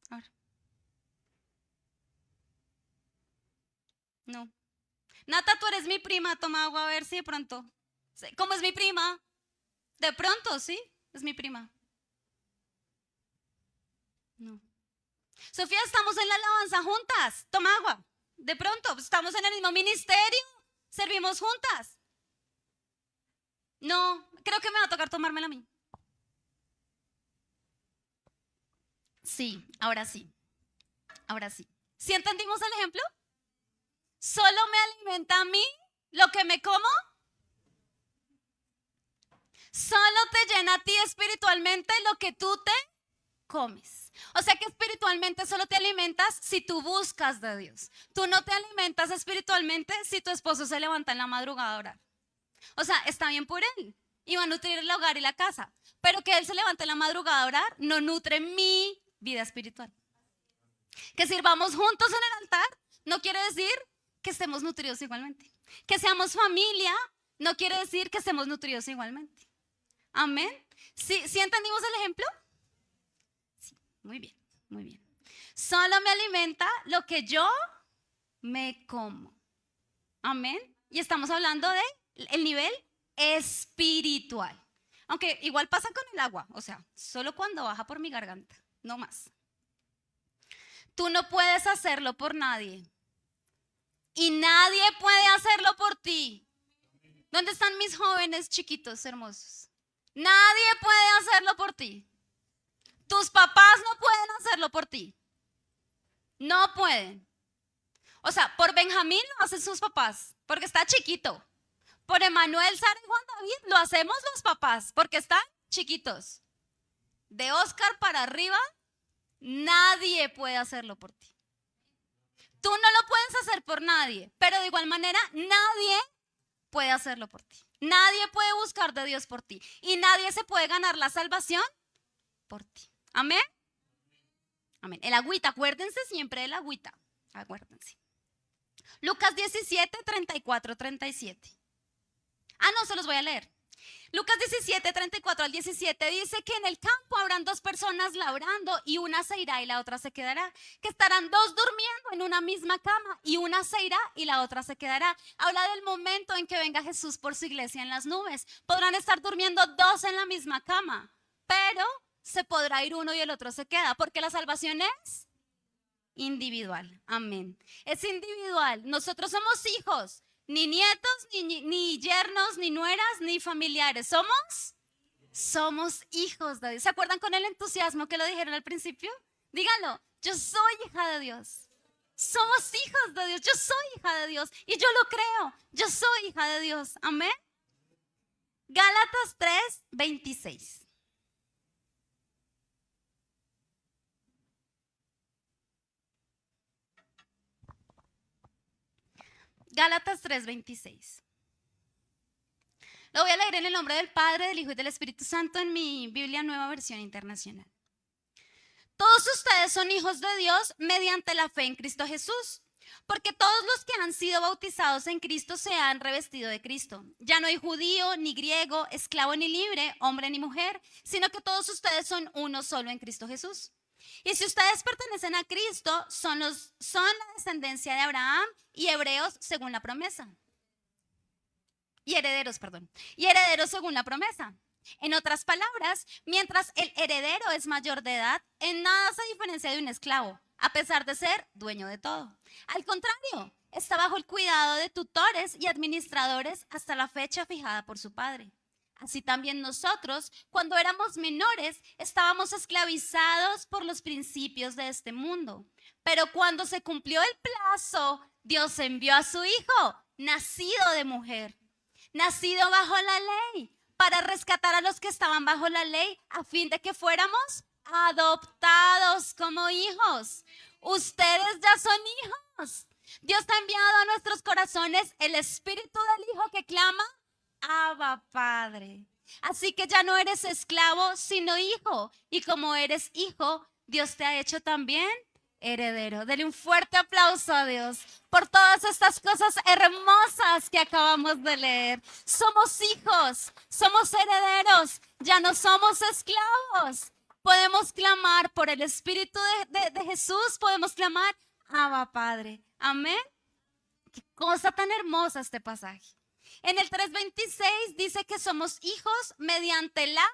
A ver. No. Nata, tú eres mi prima. Toma agua a ver si de pronto. ¿Cómo es mi prima? De pronto, sí. Es mi prima. No. Sofía, estamos en la alabanza juntas. Toma agua. De pronto, estamos en el mismo ministerio. Servimos juntas. No, creo que me va a tocar tomármela a mí. Sí, ahora sí. Ahora sí. ¿Sí entendimos el ejemplo? ¿Solo me alimenta a mí lo que me como? ¿Solo te llena a ti espiritualmente lo que tú te comes. O sea que espiritualmente solo te alimentas si tú buscas de Dios. Tú no te alimentas espiritualmente si tu esposo se levanta en la madrugada a orar. O sea, está bien por él y va a nutrir el hogar y la casa, pero que él se levante en la madrugada a orar no nutre mi vida espiritual. Que sirvamos juntos en el altar no quiere decir que estemos nutridos igualmente. Que seamos familia no quiere decir que estemos nutridos igualmente. Amén. ¿Sí entendimos el ejemplo? Sí, muy bien, muy bien. Solo me alimenta lo que yo me como. Amén. Y estamos hablando de el nivel espiritual. Aunque igual pasa con el agua, o sea, solo cuando baja por mi garganta, no más. Tú no puedes hacerlo por nadie. Y nadie puede hacerlo por ti. ¿Dónde están mis jóvenes chiquitos hermosos? Nadie puede hacerlo por ti. Tus papás no pueden hacerlo por ti. No pueden. O sea, por Benjamín lo hacen sus papás, porque está chiquito. Por Emanuel, Sara y Juan David lo hacemos los papás, porque están chiquitos. De Oscar para arriba, nadie puede hacerlo por ti. Tú no lo puedes hacer por nadie, pero de igual manera nadie puede hacerlo por ti. Nadie puede buscar de Dios por ti. Y nadie se puede ganar la salvación por ti. Amén. Amén. El agüita, acuérdense siempre del agüita. Acuérdense. Lucas 17, 34, 37. No, se los voy a leer. Lucas 17, 34 al 17 dice que en el campo habrán dos personas labrando y una se irá y la otra se quedará. Que estarán dos durmiendo en una misma cama y una se irá y la otra se quedará. Habla del momento en que venga Jesús por su iglesia en las nubes. Podrán estar durmiendo dos en la misma cama, pero se podrá ir uno y el otro se queda, porque la salvación es individual. Amén. Es individual. Nosotros somos hijos. Ni nietos, ni yernos, ni nueras, ni familiares. Somos hijos de Dios. ¿Se acuerdan con el entusiasmo que lo dijeron al principio? Díganlo, yo soy hija de Dios. Somos hijos de Dios. Yo soy hija de Dios. Y yo lo creo. Yo soy hija de Dios. Amén. Gálatas 3, 26. Gálatas 3:26. Lo voy a leer en el nombre del Padre, del Hijo y del Espíritu Santo en mi Biblia Nueva Versión Internacional. Todos ustedes son hijos de Dios mediante la fe en Cristo Jesús, porque todos los que han sido bautizados en Cristo se han revestido de Cristo. Ya no hay judío, ni griego, esclavo ni libre, hombre ni mujer, sino que todos ustedes son uno solo en Cristo Jesús. Y si ustedes pertenecen a Cristo, son la descendencia de Abraham y hebreos según la promesa. Y herederos según la promesa. En otras palabras, mientras el heredero es mayor de edad, en nada se diferencia de un esclavo, a pesar de ser dueño de todo. Al contrario, está bajo el cuidado de tutores y administradores hasta la fecha fijada por su padre. Así también nosotros, cuando éramos menores, estábamos esclavizados por los principios de este mundo. Pero cuando se cumplió el plazo, Dios envió a su Hijo, nacido de mujer, nacido bajo la ley, para rescatar a los que estaban bajo la ley, a fin de que fuéramos adoptados como hijos. Ustedes ya son hijos. Dios ha enviado a nuestros corazones el Espíritu del Hijo que clama, Abba, Padre. Así que ya no eres esclavo, sino hijo. Y como eres hijo, Dios te ha hecho también heredero. Dele un fuerte aplauso a Dios por todas estas cosas hermosas que acabamos de leer. Somos hijos, somos herederos, ya no somos esclavos. Podemos clamar por el Espíritu de Jesús, podemos clamar, Abba, Padre. Amén. Qué cosa tan hermosa este pasaje. En el 3:26 dice que somos hijos mediante la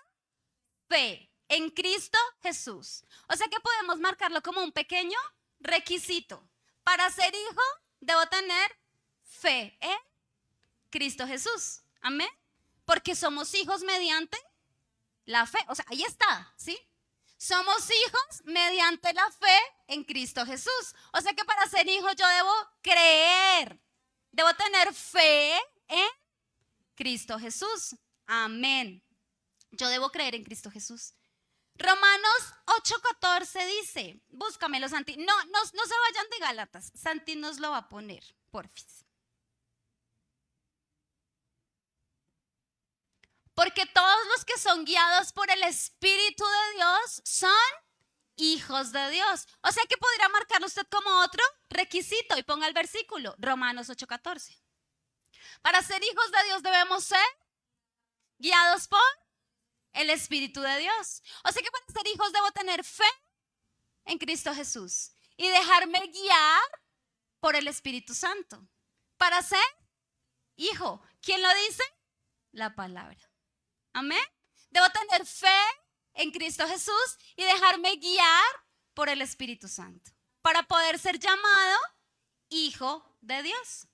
fe en Cristo Jesús. O sea que podemos marcarlo como un pequeño requisito. Para ser hijo, debo tener fe en Cristo Jesús. Amén. Porque somos hijos mediante la fe. O sea, ahí está, ¿sí? Somos hijos mediante la fe en Cristo Jesús. O sea que para ser hijo yo debo creer. Debo tener fe en Cristo Jesús. Amén. Yo debo creer en Cristo Jesús. Romanos 8:14 dice, búscamelo, Santi. No se vayan de Gálatas. Santi nos lo va a poner, porfis. Porque todos los que son guiados por el Espíritu de Dios son hijos de Dios. O sea que podría marcarlo usted como otro requisito y ponga el versículo, Romanos 8:14. Para ser hijos de Dios debemos ser guiados por el Espíritu de Dios. O sea que para ser hijos debo tener fe en Cristo Jesús y dejarme guiar por el Espíritu Santo. Para ser hijo, ¿quién lo dice? La palabra. Amén. Debo tener fe en Cristo Jesús y dejarme guiar por el Espíritu Santo para poder ser llamado hijo de Dios.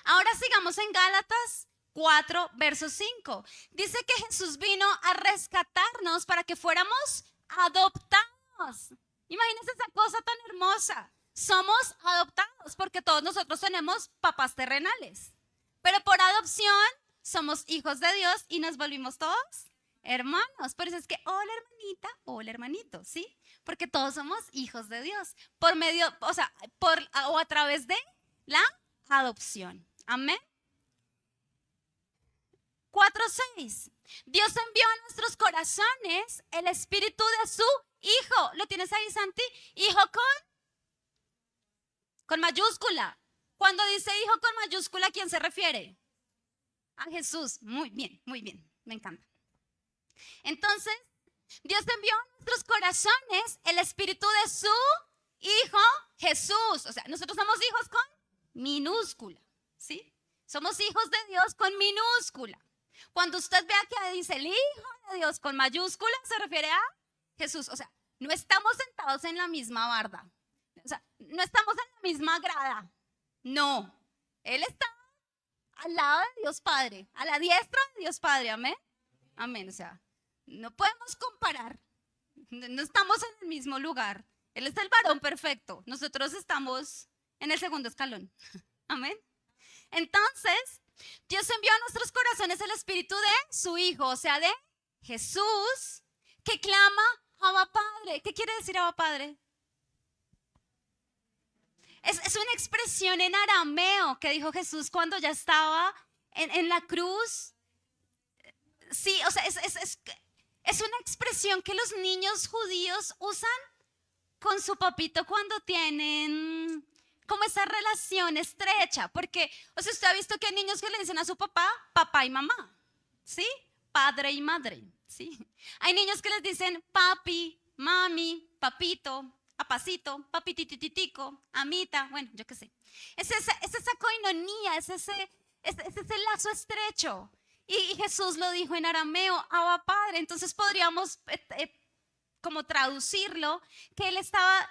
Ahora sigamos en Gálatas 4, verso 5. Dice que Jesús vino a rescatarnos para que fuéramos adoptados. Imagínense esa cosa tan hermosa. Somos adoptados porque todos nosotros tenemos papás terrenales. Pero por adopción somos hijos de Dios y nos volvimos todos hermanos. Por eso es que, hola hermanita, hola hermanito, ¿sí? Porque todos somos hijos de Dios. Por medio, o a través de la adopción. Amén. 4:6. Dios envió a nuestros corazones el espíritu de su Hijo. ¿Lo tienes ahí, Santi? Hijo con mayúscula. Cuando dice hijo con mayúscula, ¿a quién se refiere? A Jesús. Muy bien, me encanta. Entonces, Dios envió a nuestros corazones el espíritu de su Hijo Jesús. O sea, nosotros somos hijos con minúscula, ¿sí? Somos hijos de Dios con minúscula. Cuando usted vea que dice el Hijo de Dios con mayúscula, se refiere a Jesús. O sea, no estamos sentados en la misma barda. O sea, no estamos en la misma grada. No, Él está al lado de Dios Padre, a la diestra de Dios Padre, amén. Amén, o sea, no podemos comparar. No estamos en el mismo lugar. Él es el varón perfecto. Nosotros estamos en el segundo escalón. Amén. Entonces, Dios envió a nuestros corazones el espíritu de su Hijo, o sea, de Jesús, que clama Abba Padre. ¿Qué quiere decir Abba Padre? Es una expresión en arameo que dijo Jesús cuando ya estaba en la cruz. Sí, o sea, es una expresión que los niños judíos usan con su papito cuando tienen como esa relación estrecha. Porque, o sea, usted ha visto que hay niños que le dicen a su papá, papá y mamá, ¿sí? Padre y madre, ¿sí? Hay niños que les dicen papi, mami, papito, apacito, papitititico, amita, bueno, yo qué sé. Es esa coinonía, es ese lazo estrecho. Y Jesús lo dijo en arameo, Abba Padre. Entonces podríamos como traducirlo, que Él estaba,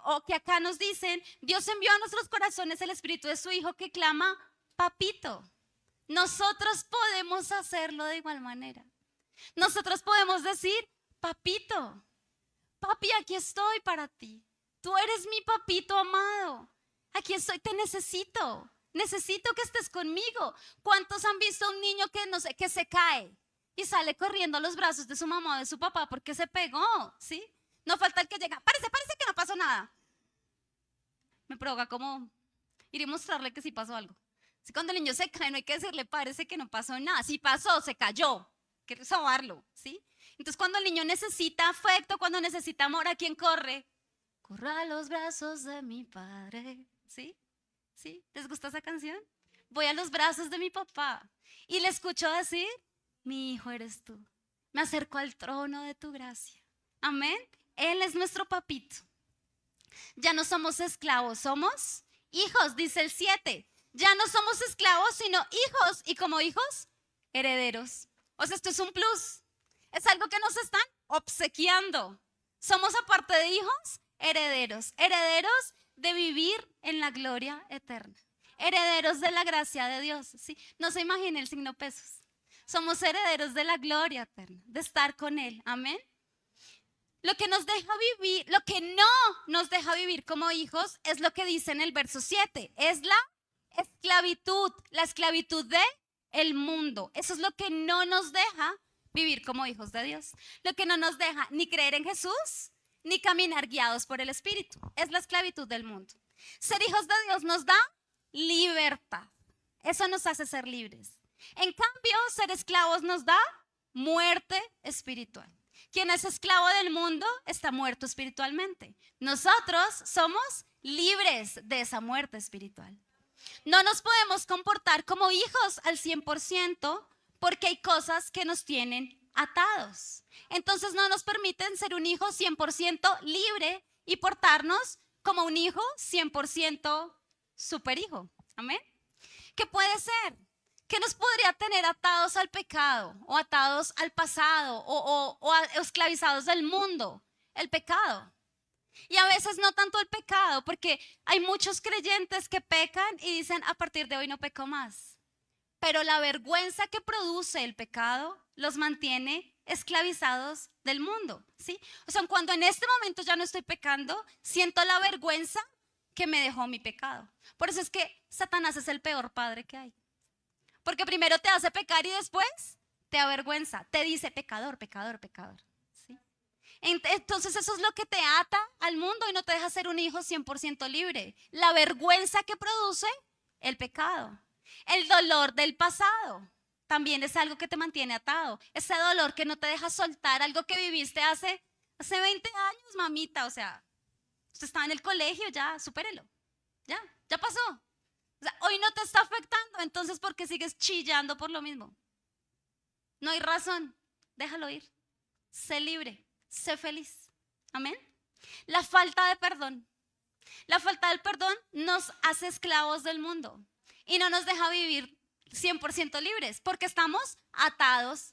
o que acá nos dicen, Dios envió a nuestros corazones el espíritu de su Hijo que clama, papito. Nosotros podemos hacerlo de igual manera. Nosotros podemos decir, papito, papi, aquí estoy para ti. Tú eres mi papito amado. Aquí estoy, te necesito. Necesito que estés conmigo. ¿Cuántos han visto a un niño que no sé, que se cae y sale corriendo a los brazos de su mamá o de su papá porque se pegó? ¿Sí? No falta el que llega. Parece que no pasó nada. Me provoca como ir y mostrarle que sí pasó algo. Si cuando el niño se cae no hay que decirle parece que no pasó nada. Sí pasó, se cayó. Hay que sobarlo, ¿sí? Entonces cuando el niño necesita afecto, cuando necesita amor, ¿a quién corre? Corro a los brazos de mi padre, ¿sí? ¿Sí? ¿Les gusta esa canción? Voy a los brazos de mi papá y le escucho decir, mi hijo eres tú. Me acerco al trono de tu gracia. Amén. Él es nuestro papito. Ya no somos esclavos, somos hijos, dice el 7. Ya no somos esclavos, sino hijos. Y como hijos, herederos. O sea, esto es un plus. Es algo que nos están obsequiando. Somos aparte de hijos, herederos. Herederos de vivir en la gloria eterna. Herederos de la gracia de Dios. ¿Sí? No se imagine el signo pesos. Somos herederos de la gloria eterna, de estar con Él. Amén. Lo que nos deja vivir, lo que no nos deja vivir como hijos es lo que dice en el verso 7. Es la esclavitud de el mundo. Eso es lo que no nos deja vivir como hijos de Dios. Lo que no nos deja ni creer en Jesús, ni caminar guiados por el Espíritu. Es la esclavitud del mundo. Ser hijos de Dios nos da libertad. Eso nos hace ser libres. En cambio, ser esclavos nos da muerte espiritual. Quien es esclavo del mundo está muerto espiritualmente. Nosotros somos libres de esa muerte espiritual. No nos podemos comportar como hijos al 100% porque hay cosas que nos tienen atados. Entonces no nos permiten ser un hijo 100% libre y portarnos como un hijo 100% superhijo. Amén. ¿Qué puede ser? ¿Qué nos podría tener atados al pecado o atados al pasado o esclavizados del mundo? El pecado. Y a veces no tanto el pecado, porque hay muchos creyentes que pecan y dicen, a partir de hoy no peco más. Pero la vergüenza que produce el pecado los mantiene esclavizados del mundo, ¿sí? O sea, cuando en este momento ya no estoy pecando, siento la vergüenza que me dejó mi pecado. Por eso es que Satanás es el peor padre que hay. Porque primero te hace pecar y después te avergüenza. Te dice pecador, pecador, pecador. ¿Sí? Entonces eso es lo que te ata al mundo y no te deja ser un hijo 100% libre. La vergüenza que produce el pecado. El dolor del pasado también es algo que te mantiene atado. Ese dolor que no te deja soltar algo que viviste hace 20 años, mamita. O sea, usted estaba en el colegio, ya, supérelo. Ya pasó. O sea, hoy no te está afectando, entonces ¿por qué sigues chillando por lo mismo? No hay razón, déjalo ir. Sé libre, sé feliz. Amén. La falta de perdón. La falta del perdón nos hace esclavos del mundo y no nos deja vivir 100% libres porque estamos atados.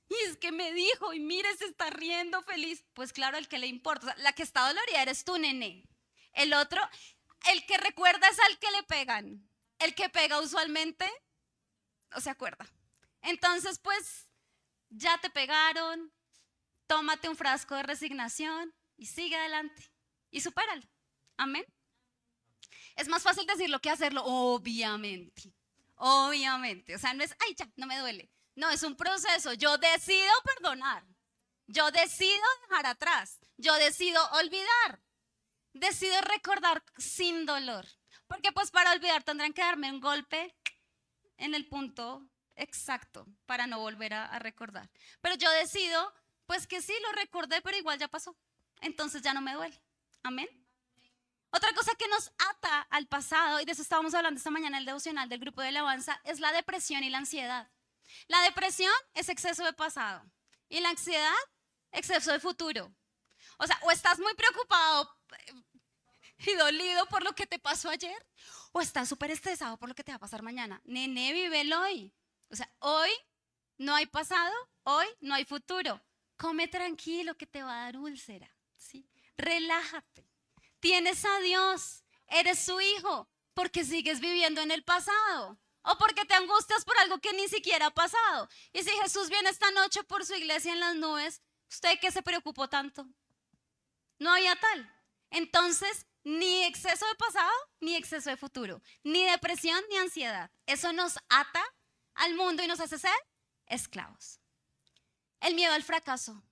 Y es que me dijo, y mire, se está riendo feliz. Pues claro, el que le importa. O sea, la que está dolorida eres tú, nene. El otro, el que recuerda es al que le pegan. El que pega usualmente no se acuerda. Entonces, pues, ya te pegaron, tómate un frasco de resignación y sigue adelante y supéralo. Amén. Es más fácil decirlo que hacerlo, obviamente. Obviamente. O sea, no es, ay, ya, no me duele. No, es un proceso. Yo decido perdonar. Yo decido dejar atrás. Yo decido olvidar. Decido recordar sin dolor. Porque pues para olvidar tendrán que darme un golpe en el punto exacto para no volver a recordar. Pero yo decido, pues que sí, lo recordé, pero igual ya pasó. Entonces ya no me duele. Amén. Otra cosa que nos ata al pasado, y de eso estábamos hablando esta mañana en el devocional del grupo de alabanza, es la depresión y la ansiedad. La depresión es exceso de pasado y la ansiedad, exceso de futuro. O sea, o estás muy preocupado y dolido por lo que te pasó ayer, o estás súper estresado por lo que te va a pasar mañana. Nene, vive el hoy. O sea, hoy no hay pasado, hoy no hay futuro. Come tranquilo que te va a dar úlcera, ¿sí? Relájate. Tienes a Dios, eres su hijo, porque sigues viviendo en el pasado. O porque te angustias por algo que ni siquiera ha pasado. Y si Jesús viene esta noche por su iglesia en las nubes, ¿usted qué se preocupó tanto? No había tal. Entonces, ni exceso de pasado, ni exceso de futuro, ni depresión, ni ansiedad. Eso nos ata al mundo y nos hace ser esclavos. El miedo al fracaso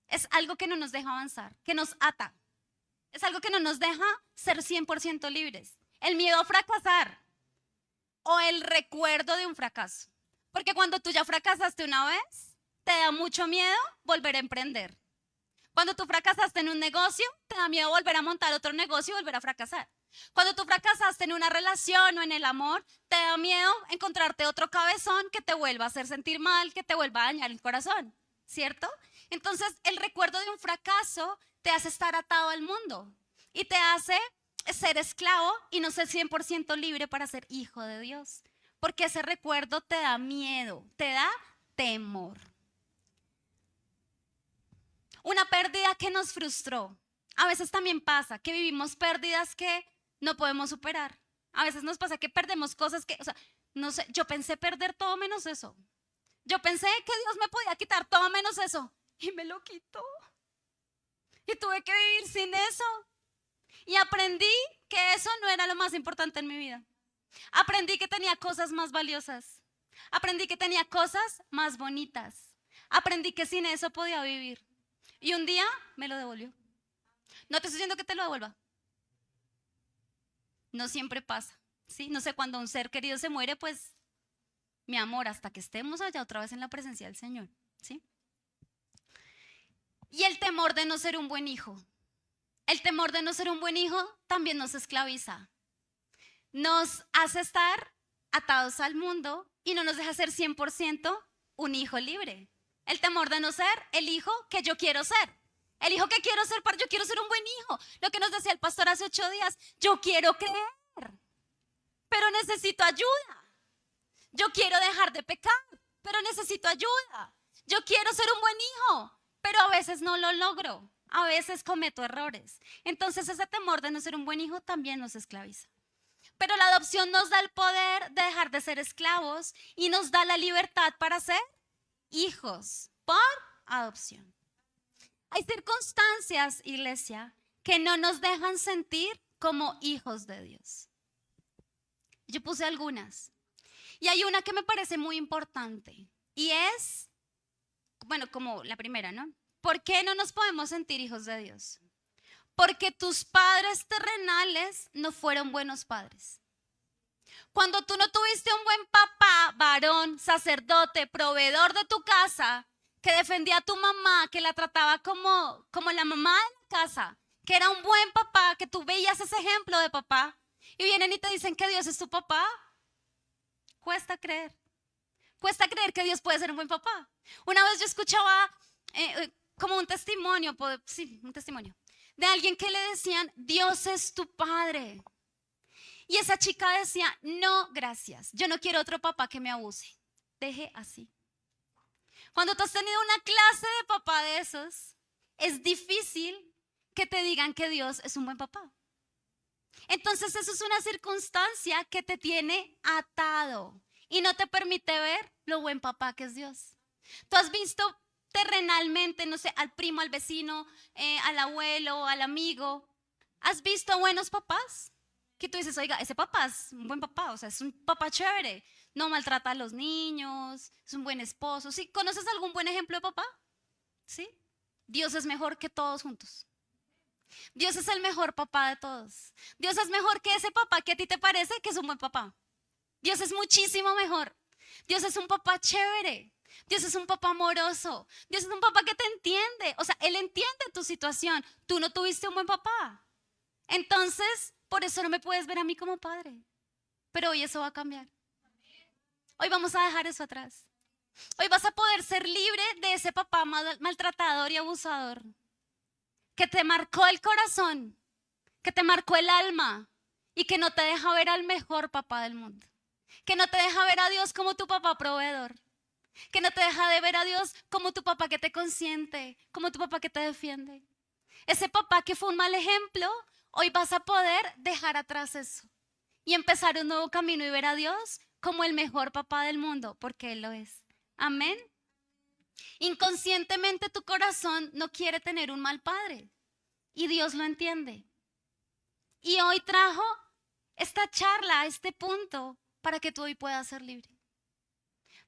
es algo que no nos deja avanzar, que nos ata. Es algo que no nos deja ser 100% libres. El miedo a fracasar o el recuerdo de un fracaso. Porque cuando tú ya fracasaste una vez, te da mucho miedo volver a emprender. Cuando tú fracasaste en un negocio, te da miedo volver a montar otro negocio y volver a fracasar. Cuando tú fracasaste en una relación o en el amor, te da miedo encontrarte otro cabezón que te vuelva a hacer sentir mal, que te vuelva a dañar el corazón, ¿cierto? Entonces, el recuerdo de un fracaso te hace estar atado al mundo y te hace ser esclavo y no ser 100% libre para ser hijo de Dios. Porque ese recuerdo te da miedo, te da temor. Una pérdida que nos frustró. A veces también pasa que vivimos pérdidas que no podemos superar. A veces nos pasa que perdemos cosas que, o sea, no sé, yo pensé perder todo menos eso. Yo pensé que Dios me podía quitar todo menos eso y me lo quitó. Y tuve que vivir sin eso. Y aprendí que eso no era lo más importante en mi vida. Aprendí que tenía cosas más valiosas. Aprendí que tenía cosas más bonitas. Aprendí que sin eso podía vivir. Y un día me lo devolvió. No te estoy diciendo que te lo devuelva. No siempre pasa, ¿sí? No sé, cuando un ser querido se muere, pues, mi amor, hasta que estemos allá otra vez en la presencia del Señor, ¿sí? Y el temor de no ser un buen hijo. El temor de no ser un buen hijo también nos esclaviza. Nos hace estar atados al mundo y no nos deja ser 100% un hijo libre. El temor de no ser el hijo que yo quiero ser. El hijo que quiero ser, yo quiero ser un buen hijo. Lo que nos decía el pastor hace 8 días, yo quiero creer, pero necesito ayuda. Yo quiero dejar de pecar, pero necesito ayuda. Yo quiero ser un buen hijo, pero a veces no lo logro. A veces cometo errores. Entonces ese temor de no ser un buen hijo también nos esclaviza. Pero la adopción nos da el poder de dejar de ser esclavos y nos da la libertad para ser hijos por adopción. Hay circunstancias, iglesia, que no nos dejan sentir como hijos de Dios. Yo puse algunas. Y hay una que me parece muy importante. Y es, bueno, como la primera, ¿no? ¿Por qué no nos podemos sentir hijos de Dios? Porque tus padres terrenales no fueron buenos padres. Cuando tú no tuviste un buen papá, varón, sacerdote, proveedor de tu casa, que defendía a tu mamá, que la trataba como la mamá de la casa, que era un buen papá, que tú veías ese ejemplo de papá, y vienen y te dicen que Dios es tu papá, cuesta creer. Cuesta creer que Dios puede ser un buen papá. Una vez yo escuchaba como un testimonio, un testimonio, de alguien que le decían, Dios es tu padre. Y esa chica decía, no, gracias, yo no quiero otro papá que me abuse. Deje así. Cuando tú has tenido una clase de papá de esos, es difícil que te digan que Dios es un buen papá. Entonces eso es una circunstancia que te tiene atado y no te permite ver lo buen papá que es Dios. Tú has visto terrenalmente, no sé, al primo, al vecino, al abuelo, al amigo. ¿Has visto buenos papás? Que tú dices, oiga, ese papá es un buen papá, o sea, es un papá chévere. No maltrata a los niños, es un buen esposo. ¿Sí? ¿Conoces algún buen ejemplo de papá? ¿Sí? Dios es mejor que todos juntos. Dios es el mejor papá de todos. Dios es mejor que ese papá que a ti te parece que es un buen papá. Dios es muchísimo mejor. Dios es un papá chévere. Dios es un papá amoroso. Dios es un papá que te entiende. O sea, Él entiende tu situación. Tú no tuviste un buen papá. Entonces, por eso no me puedes ver a mí como padre. Pero hoy eso va a cambiar. Hoy vamos a dejar eso atrás. Hoy vas a poder ser libre de ese papá maltratador y abusador. Que te marcó el corazón. Que te marcó el alma. Y que no te deja ver al mejor papá del mundo. Que no te deja ver a Dios como tu papá proveedor. Que no te deja de ver a Dios como tu papá que te consiente, como tu papá que te defiende. Ese papá que fue un mal ejemplo, hoy vas a poder dejar atrás eso y empezar un nuevo camino y ver a Dios como el mejor papá del mundo, porque Él lo es. Amén. Inconscientemente tu corazón no quiere tener un mal padre y Dios lo entiende. Y hoy trajo esta charla, este punto, para que tú hoy puedas ser libre.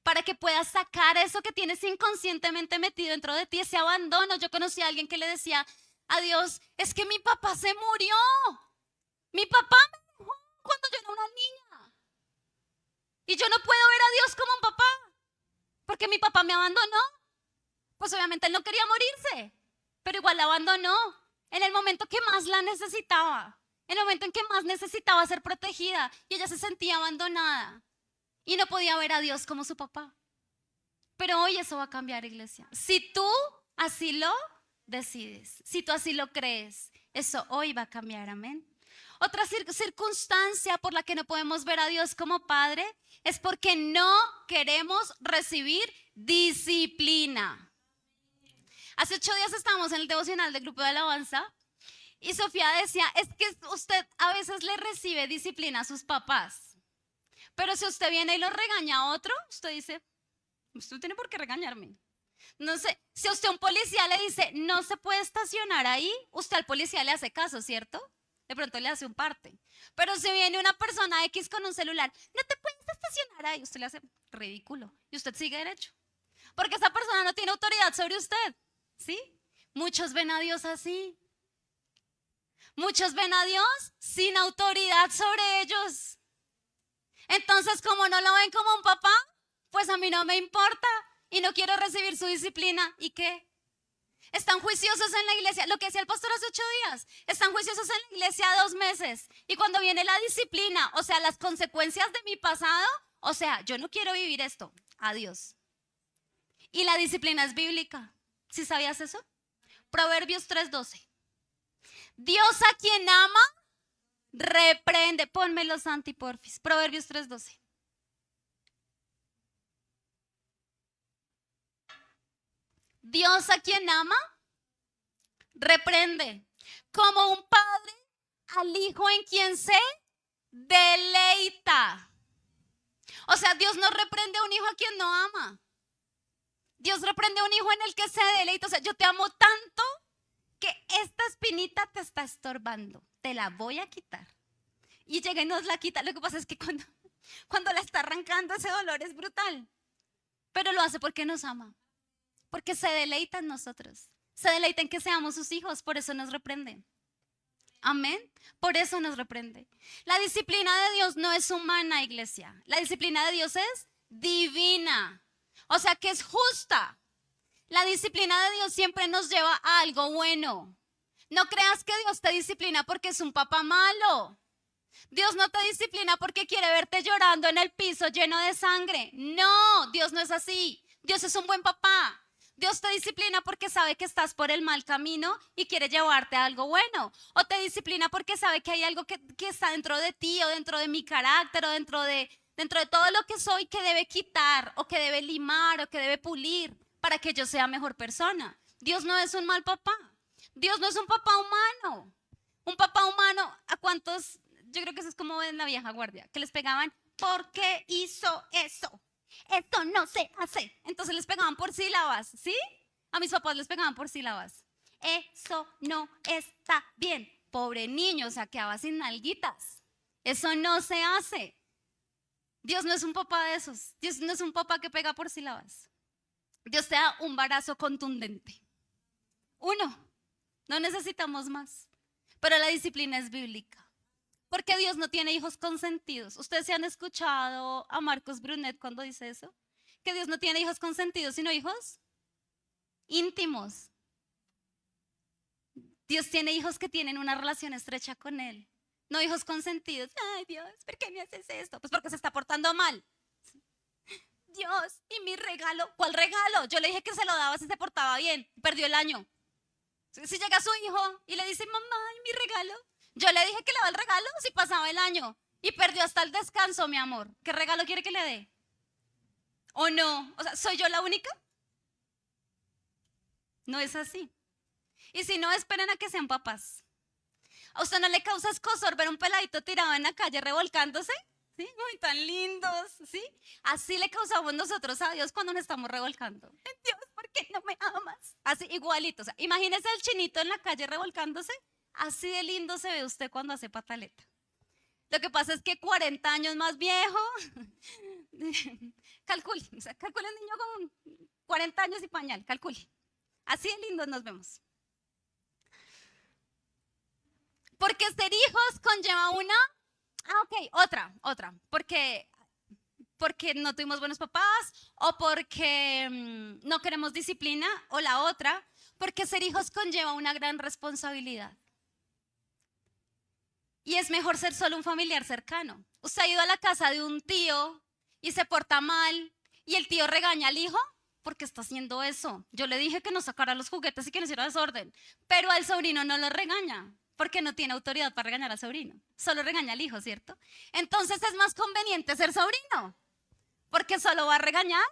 Para que puedas sacar eso que tienes inconscientemente metido dentro de ti, ese abandono. Yo conocí a alguien que le decía a Dios, es que mi papá se murió. Mi papá me dejó cuando yo era una niña. Y yo no puedo ver a Dios como un papá, porque mi papá me abandonó. Pues obviamente él no quería morirse, pero igual la abandonó en el momento que más la necesitaba. En el momento en que más necesitaba ser protegida y ella se sentía abandonada. Y no podía ver a Dios como su papá. Pero hoy eso va a cambiar, iglesia. Si tú así lo decides, si tú así lo crees, eso hoy va a cambiar, amén. Otra circunstancia por la que no podemos ver a Dios como Padre es porque no queremos recibir disciplina. Hace 8 días estábamos en el devocional del grupo de alabanza y Sofía decía, es que usted a veces le recibe disciplina a sus papás. Pero si usted viene y lo regaña a otro, usted dice, usted no tiene por qué regañarme. No sé, si a usted un policía le dice, no se puede estacionar ahí, usted al policía le hace caso, ¿cierto? de pronto le hace un parte. Pero si viene una persona X con un celular, no te puedes estacionar ahí, usted le hace ridículo y usted sigue derecho. Porque esa persona no tiene autoridad sobre usted, ¿sí? Muchos ven a Dios así. Muchos ven a Dios sin autoridad sobre ellos. Entonces, como no lo ven como un papá, pues a mí no me importa y no quiero recibir su disciplina. ¿Y qué? Están juiciosos en la iglesia, lo que decía el pastor hace 8 días, están juiciosos en la iglesia 2 meses. Y cuando viene la disciplina, o sea, las consecuencias de mi pasado, o sea, yo no quiero vivir esto, adiós. Y la disciplina es bíblica. ¿Sí sabías eso? Proverbios 3:12. Dios a quien ama, reprende. Pónmelo, Santi, porfis. Proverbios 3:12. Dios a quien ama, reprende. Como un padre al hijo en quien se deleita. O sea, Dios no reprende a un hijo a quien no ama. Dios reprende a un hijo en el que se deleita. O sea, yo te amo tanto que esta espinita te está estorbando. Te la voy a quitar. Y llega y nos la quita. Lo que pasa es que cuando la está arrancando, ese dolor es brutal. Pero lo hace porque nos ama. Porque se deleita en nosotros. Se deleita en que seamos sus hijos. Por eso nos reprende. Amén. Por eso nos reprende. La disciplina de Dios no es humana, iglesia. La disciplina de Dios es divina. O sea que es justa. La disciplina de Dios siempre nos lleva a algo bueno. No creas que Dios te disciplina porque es un papá malo. Dios no te disciplina porque quiere verte llorando en el piso lleno de sangre. No, Dios no es así. Dios es un buen papá. Dios te disciplina porque sabe que estás por el mal camino y quiere llevarte a algo bueno. O te disciplina porque sabe que hay algo que está dentro de ti o dentro de mi carácter o dentro de todo lo que soy que debe quitar o que debe limar o que debe pulir para que yo sea mejor persona. Dios no es un mal papá. Dios no es un papá humano. Un papá humano, ¿a cuántos? Yo creo que eso es como en la vieja guardia, que les pegaban, ¿por qué hizo eso? Esto no se hace. Entonces les pegaban por sílabas, ¿sí? A mis papás les pegaban por sílabas. Eso no está bien. Pobre niño, o sea, quedaba sin nalguitas. Eso no se hace. Dios no es un papá de esos. Dios no es un papá que pega por sílabas. Dios te da un barazo contundente. Uno, no necesitamos más. Pero la disciplina es bíblica. Porque Dios no tiene hijos consentidos. ¿Ustedes se han escuchado a Marcos Brunet cuando dice eso? Que Dios no tiene hijos consentidos, sino hijos íntimos. Dios tiene hijos que tienen una relación estrecha con Él. No hijos consentidos. Ay, Dios, ¿por qué me haces esto? Pues porque se está portando mal. Dios, ¿y mi regalo? ¿Cuál regalo? Yo le dije que se lo daba si se portaba bien. Perdió el año. Si llega su hijo y le dice, mamá, ¿y mi regalo? Yo le dije que le daba el regalo si pasaba el año. Y perdió hasta el descanso, mi amor. ¿Qué regalo quiere que le dé? ¿O no? O sea, ¿soy yo la única? No es así. Y si no, esperen a que sean papás. ¿A usted no le causa escozor ver un peladito tirado en la calle revolcándose? ¿Sí? Muy tan lindos, ¿sí? Así le causamos nosotros a Dios cuando nos estamos revolcando. Dios, ¿por qué no me amas? Así, igualito. O sea, imagínese el chinito en la calle revolcándose. Así de lindo se ve usted cuando hace pataleta. Lo que pasa es que 40 años más viejo, calcule, o sea, calcule un niño con 40 años y pañal, calcule. Así de lindos nos vemos. Porque ser hijos conlleva una, otra, porque no tuvimos buenos papás o porque no queremos disciplina, o la otra, porque ser hijos conlleva una gran responsabilidad. Y es mejor ser solo un familiar cercano. Usted ha ido a la casa de un tío y se porta mal y el tío regaña al hijo porque está haciendo eso. Yo le dije que no sacara los juguetes y que no hiciera desorden, pero al sobrino no lo regaña porque no tiene autoridad para regañar al sobrino. Solo regaña al hijo, ¿cierto? Entonces es más conveniente ser sobrino porque solo va a regañar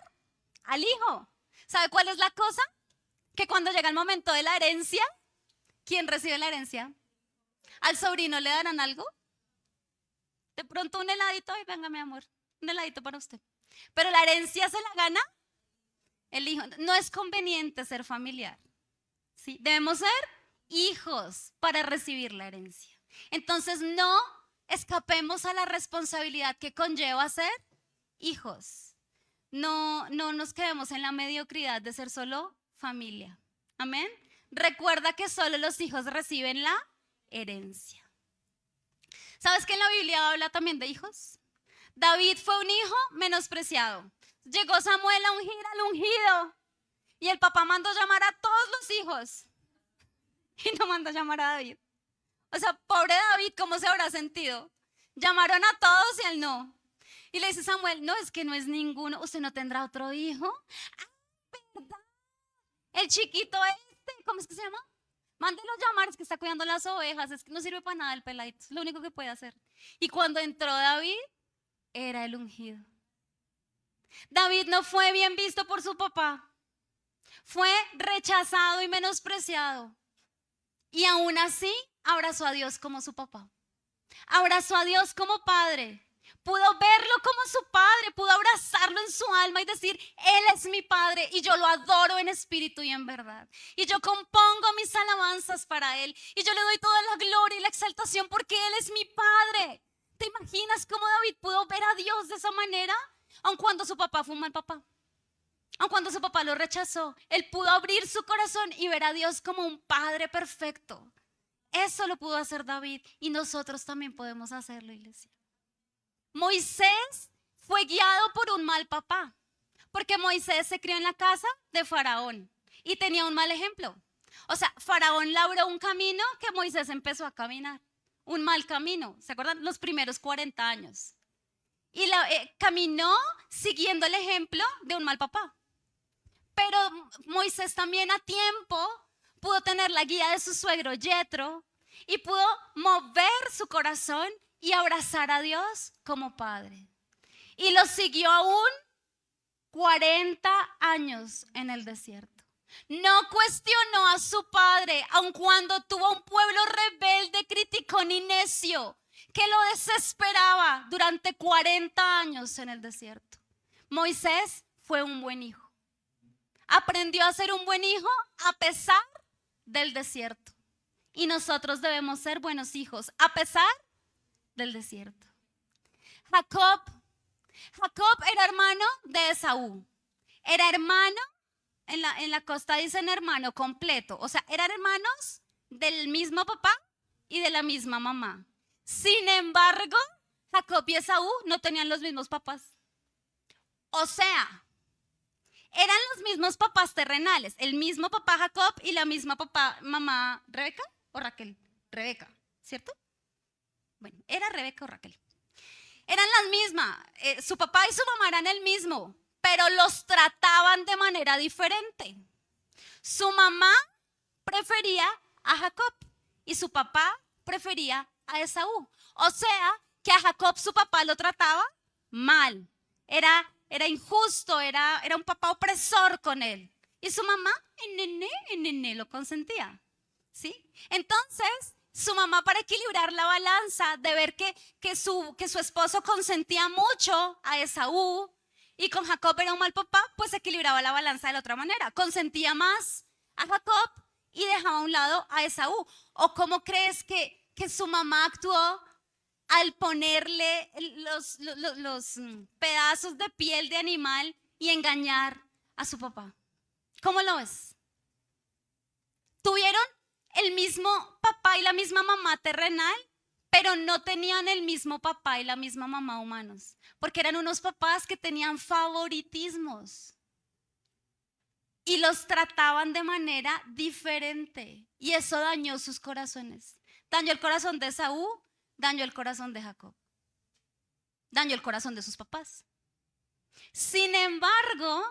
al hijo. ¿Sabe cuál es la cosa? Que cuando llega el momento de la herencia, ¿quién recibe la herencia? ¿Al sobrino le darán algo? De pronto un heladito, ay, venga mi amor, un heladito para usted. Pero la herencia se la gana el hijo. No es conveniente ser familiar, ¿sí? Debemos ser hijos para recibir la herencia. Entonces no escapemos a la responsabilidad que conlleva ser hijos. No nos quedemos en la mediocridad de ser solo familia. Amén. Recuerda que solo los hijos reciben la herencia. ¿Sabes que en la Biblia habla también de hijos? David fue un hijo menospreciado. Llegó Samuel a ungir al ungido y el papá mandó llamar a todos los hijos y no mandó llamar a David. O sea, pobre David, ¿cómo se habrá sentido? Llamaron a todos y él no. Y le dice Samuel, no, es que no es ninguno. ¿Usted no tendrá otro hijo? Ah, ¿verdad? El chiquito este, ¿cómo es que se llama? Mándelo llamar, es que está cuidando las ovejas, es que no sirve para nada el peladito, es lo único que puede hacer. Y cuando entró David, era el ungido. David no fue bien visto por su papá, fue rechazado y menospreciado. Y aún así, abrazó a Dios como su papá. Abrazó a Dios como padre. Pudo verlo como su padre, pudo abrazarlo en su alma y decir, Él es mi padre y yo lo adoro en espíritu y en verdad. Y yo compongo mis alabanzas para Él y yo le doy toda la gloria y la exaltación porque Él es mi padre. ¿Te imaginas cómo David pudo ver a Dios de esa manera? Aun cuando su papá fue un mal papá. Aun cuando su papá lo rechazó, él pudo abrir su corazón y ver a Dios como un padre perfecto. Eso lo pudo hacer David y nosotros también podemos hacerlo, iglesia. Moisés fue guiado por un mal papá, porque Moisés se crió en la casa de Faraón y tenía un mal ejemplo. O sea, Faraón labró un camino que Moisés empezó a caminar, un mal camino, ¿se acuerdan? Los primeros 40 años. Y caminó siguiendo el ejemplo de un mal papá. Pero Moisés también a tiempo pudo tener la guía de su suegro Yetro y pudo mover su corazón y abrazar a Dios como padre. Y lo siguió aún 40 años en el desierto. No cuestionó a su padre, aun cuando tuvo un pueblo rebelde, criticón y necio, que lo desesperaba durante 40 años en el desierto. Moisés fue un buen hijo. Aprendió a ser un buen hijo a pesar del desierto. Y nosotros debemos ser buenos hijos a pesar del desierto. Jacob era hermano de Esaú. Era hermano, en la costa dicen hermano completo. O sea, eran hermanos del mismo papá y de la misma mamá. Sin embargo, Jacob y Esaú no tenían los mismos papás. O sea, eran los mismos papás terrenales, el mismo papá Jacob y la misma mamá Rebeca o Raquel. Rebeca, ¿cierto? Bueno, era Rebeca o Raquel. Eran las mismas, su papá y su mamá eran el mismo, pero los trataban de manera diferente. Su mamá prefería a Jacob y su papá prefería a Esaú. O sea, que a Jacob su papá lo trataba mal. Era injusto, era un papá opresor con él. Y su mamá, en nené, lo consentía. ¿Sí? Entonces, su mamá, para equilibrar la balanza de ver que su esposo consentía mucho a Esaú y con Jacob era un mal papá, pues equilibraba la balanza de la otra manera. Consentía más a Jacob y dejaba a un lado a Esaú. ¿O cómo crees que su mamá actuó al ponerle los pedazos de piel de animal y engañar a su papá? ¿Cómo lo ves? Tuvieron el mismo papá y la misma mamá terrenal, pero no tenían el mismo papá y la misma mamá humanos, porque eran unos papás que tenían favoritismos y los trataban de manera diferente, y eso dañó sus corazones. Dañó el corazón de Esaú, dañó el corazón de Jacob, dañó el corazón de sus papás. Sin embargo,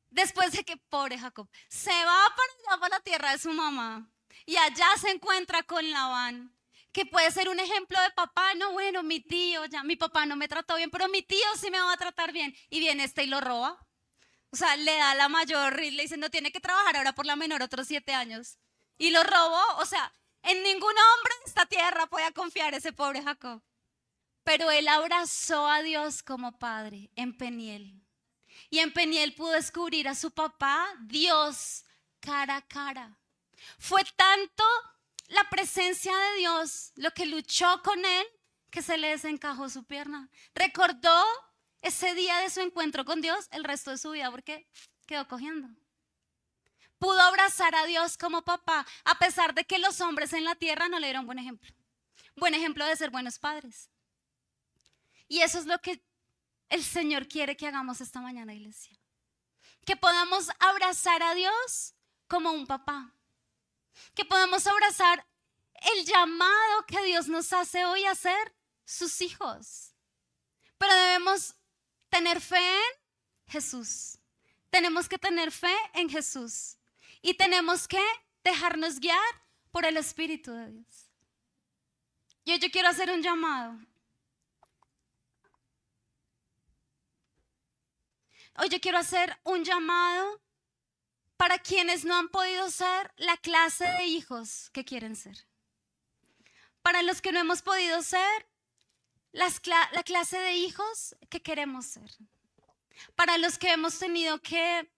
después de que pobre Jacob se va para allá, para la tierra de su mamá, y allá se encuentra con Labán, que puede ser un ejemplo de papá. No, bueno, mi tío, ya mi papá no me trató bien, pero mi tío sí me va a tratar bien. Y viene y lo roba. O sea, le da la mayor y le dice, no, tiene que trabajar ahora por la menor otros 7 años. Y lo robó. O sea, en ningún hombre de esta tierra podía confiar ese pobre Jacob. Pero él abrazó a Dios como padre en Peniel. Y en Peniel pudo descubrir a su papá, Dios, cara a cara. Fue tanto la presencia de Dios lo que luchó con él, que se le desencajó su pierna. Recordó ese día de su encuentro con Dios el resto de su vida porque quedó cogiendo. Pudo abrazar a Dios como papá, a pesar de que los hombres en la tierra no le dieron buen ejemplo. Buen ejemplo de ser buenos padres. Y eso es lo que el Señor quiere que hagamos esta mañana, iglesia. Que podamos abrazar a Dios como un papá. Que podamos abrazar el llamado que Dios nos hace hoy a ser sus hijos. Pero debemos tener fe en Jesús. Tenemos que tener fe en Jesús. Y tenemos que dejarnos guiar por el Espíritu de Dios. Yo quiero hacer un llamado. Hoy yo quiero hacer un llamado para quienes no han podido ser la clase de hijos que quieren ser. Para los que no hemos podido ser la clase de hijos que queremos ser. Para los que hemos tenido que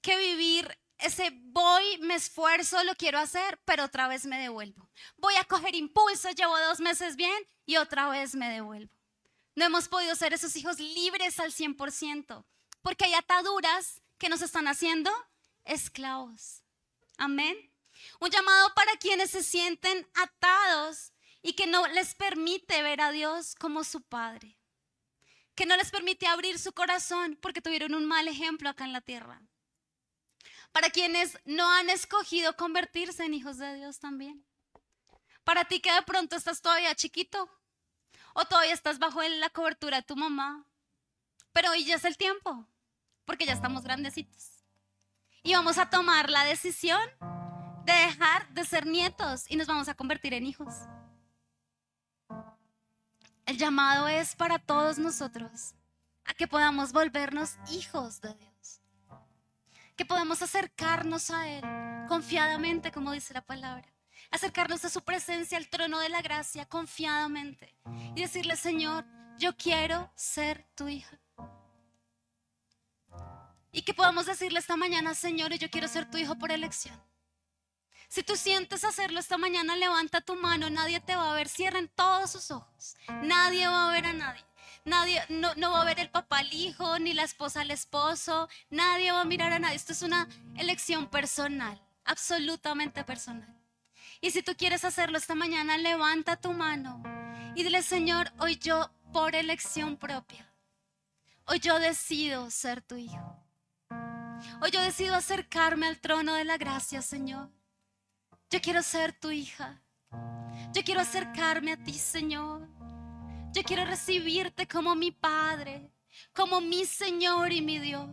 vivir ese voy, me esfuerzo, lo quiero hacer, pero otra vez me devuelvo. Voy a coger impulso, llevo 2 meses bien y otra vez me devuelvo. No hemos podido ser esos hijos libres al 100%, porque hay ataduras que nos están haciendo esclavos. Amén. Un llamado para quienes se sienten atados y que no les permite ver a Dios como su Padre. Que no les permite abrir su corazón porque tuvieron un mal ejemplo acá en la tierra. Para quienes no han escogido convertirse en hijos de Dios también. Para ti que de pronto estás todavía chiquito o todavía estás bajo la cobertura de tu mamá. Pero hoy ya es el tiempo porque ya estamos grandecitos. Y vamos a tomar la decisión de dejar de ser nietos y nos vamos a convertir en hijos. El llamado es para todos nosotros a que podamos volvernos hijos de Dios. Que podamos acercarnos a Él confiadamente, como dice la palabra. Acercarnos a su presencia, al trono de la gracia, confiadamente. Y decirle, Señor, yo quiero ser tu hija. Y que podamos decirle esta mañana, Señor, yo quiero ser tu hijo por elección. Si tú sientes hacerlo esta mañana, levanta tu mano, nadie te va a ver, cierren todos sus ojos. Nadie va a ver a nadie. No va a ver el papá al hijo, ni la esposa al esposo. Nadie va a mirar a nadie. Esto es una elección personal, absolutamente personal. Y si tú quieres hacerlo esta mañana, levanta tu mano y dile, Señor, hoy yo por elección propia, hoy yo decido ser tu hijo. Hoy yo decido acercarme al trono de la gracia, Señor. Yo quiero ser tu hija. Yo quiero acercarme a ti, Señor. Yo quiero recibirte como mi Padre, como mi Señor y mi Dios.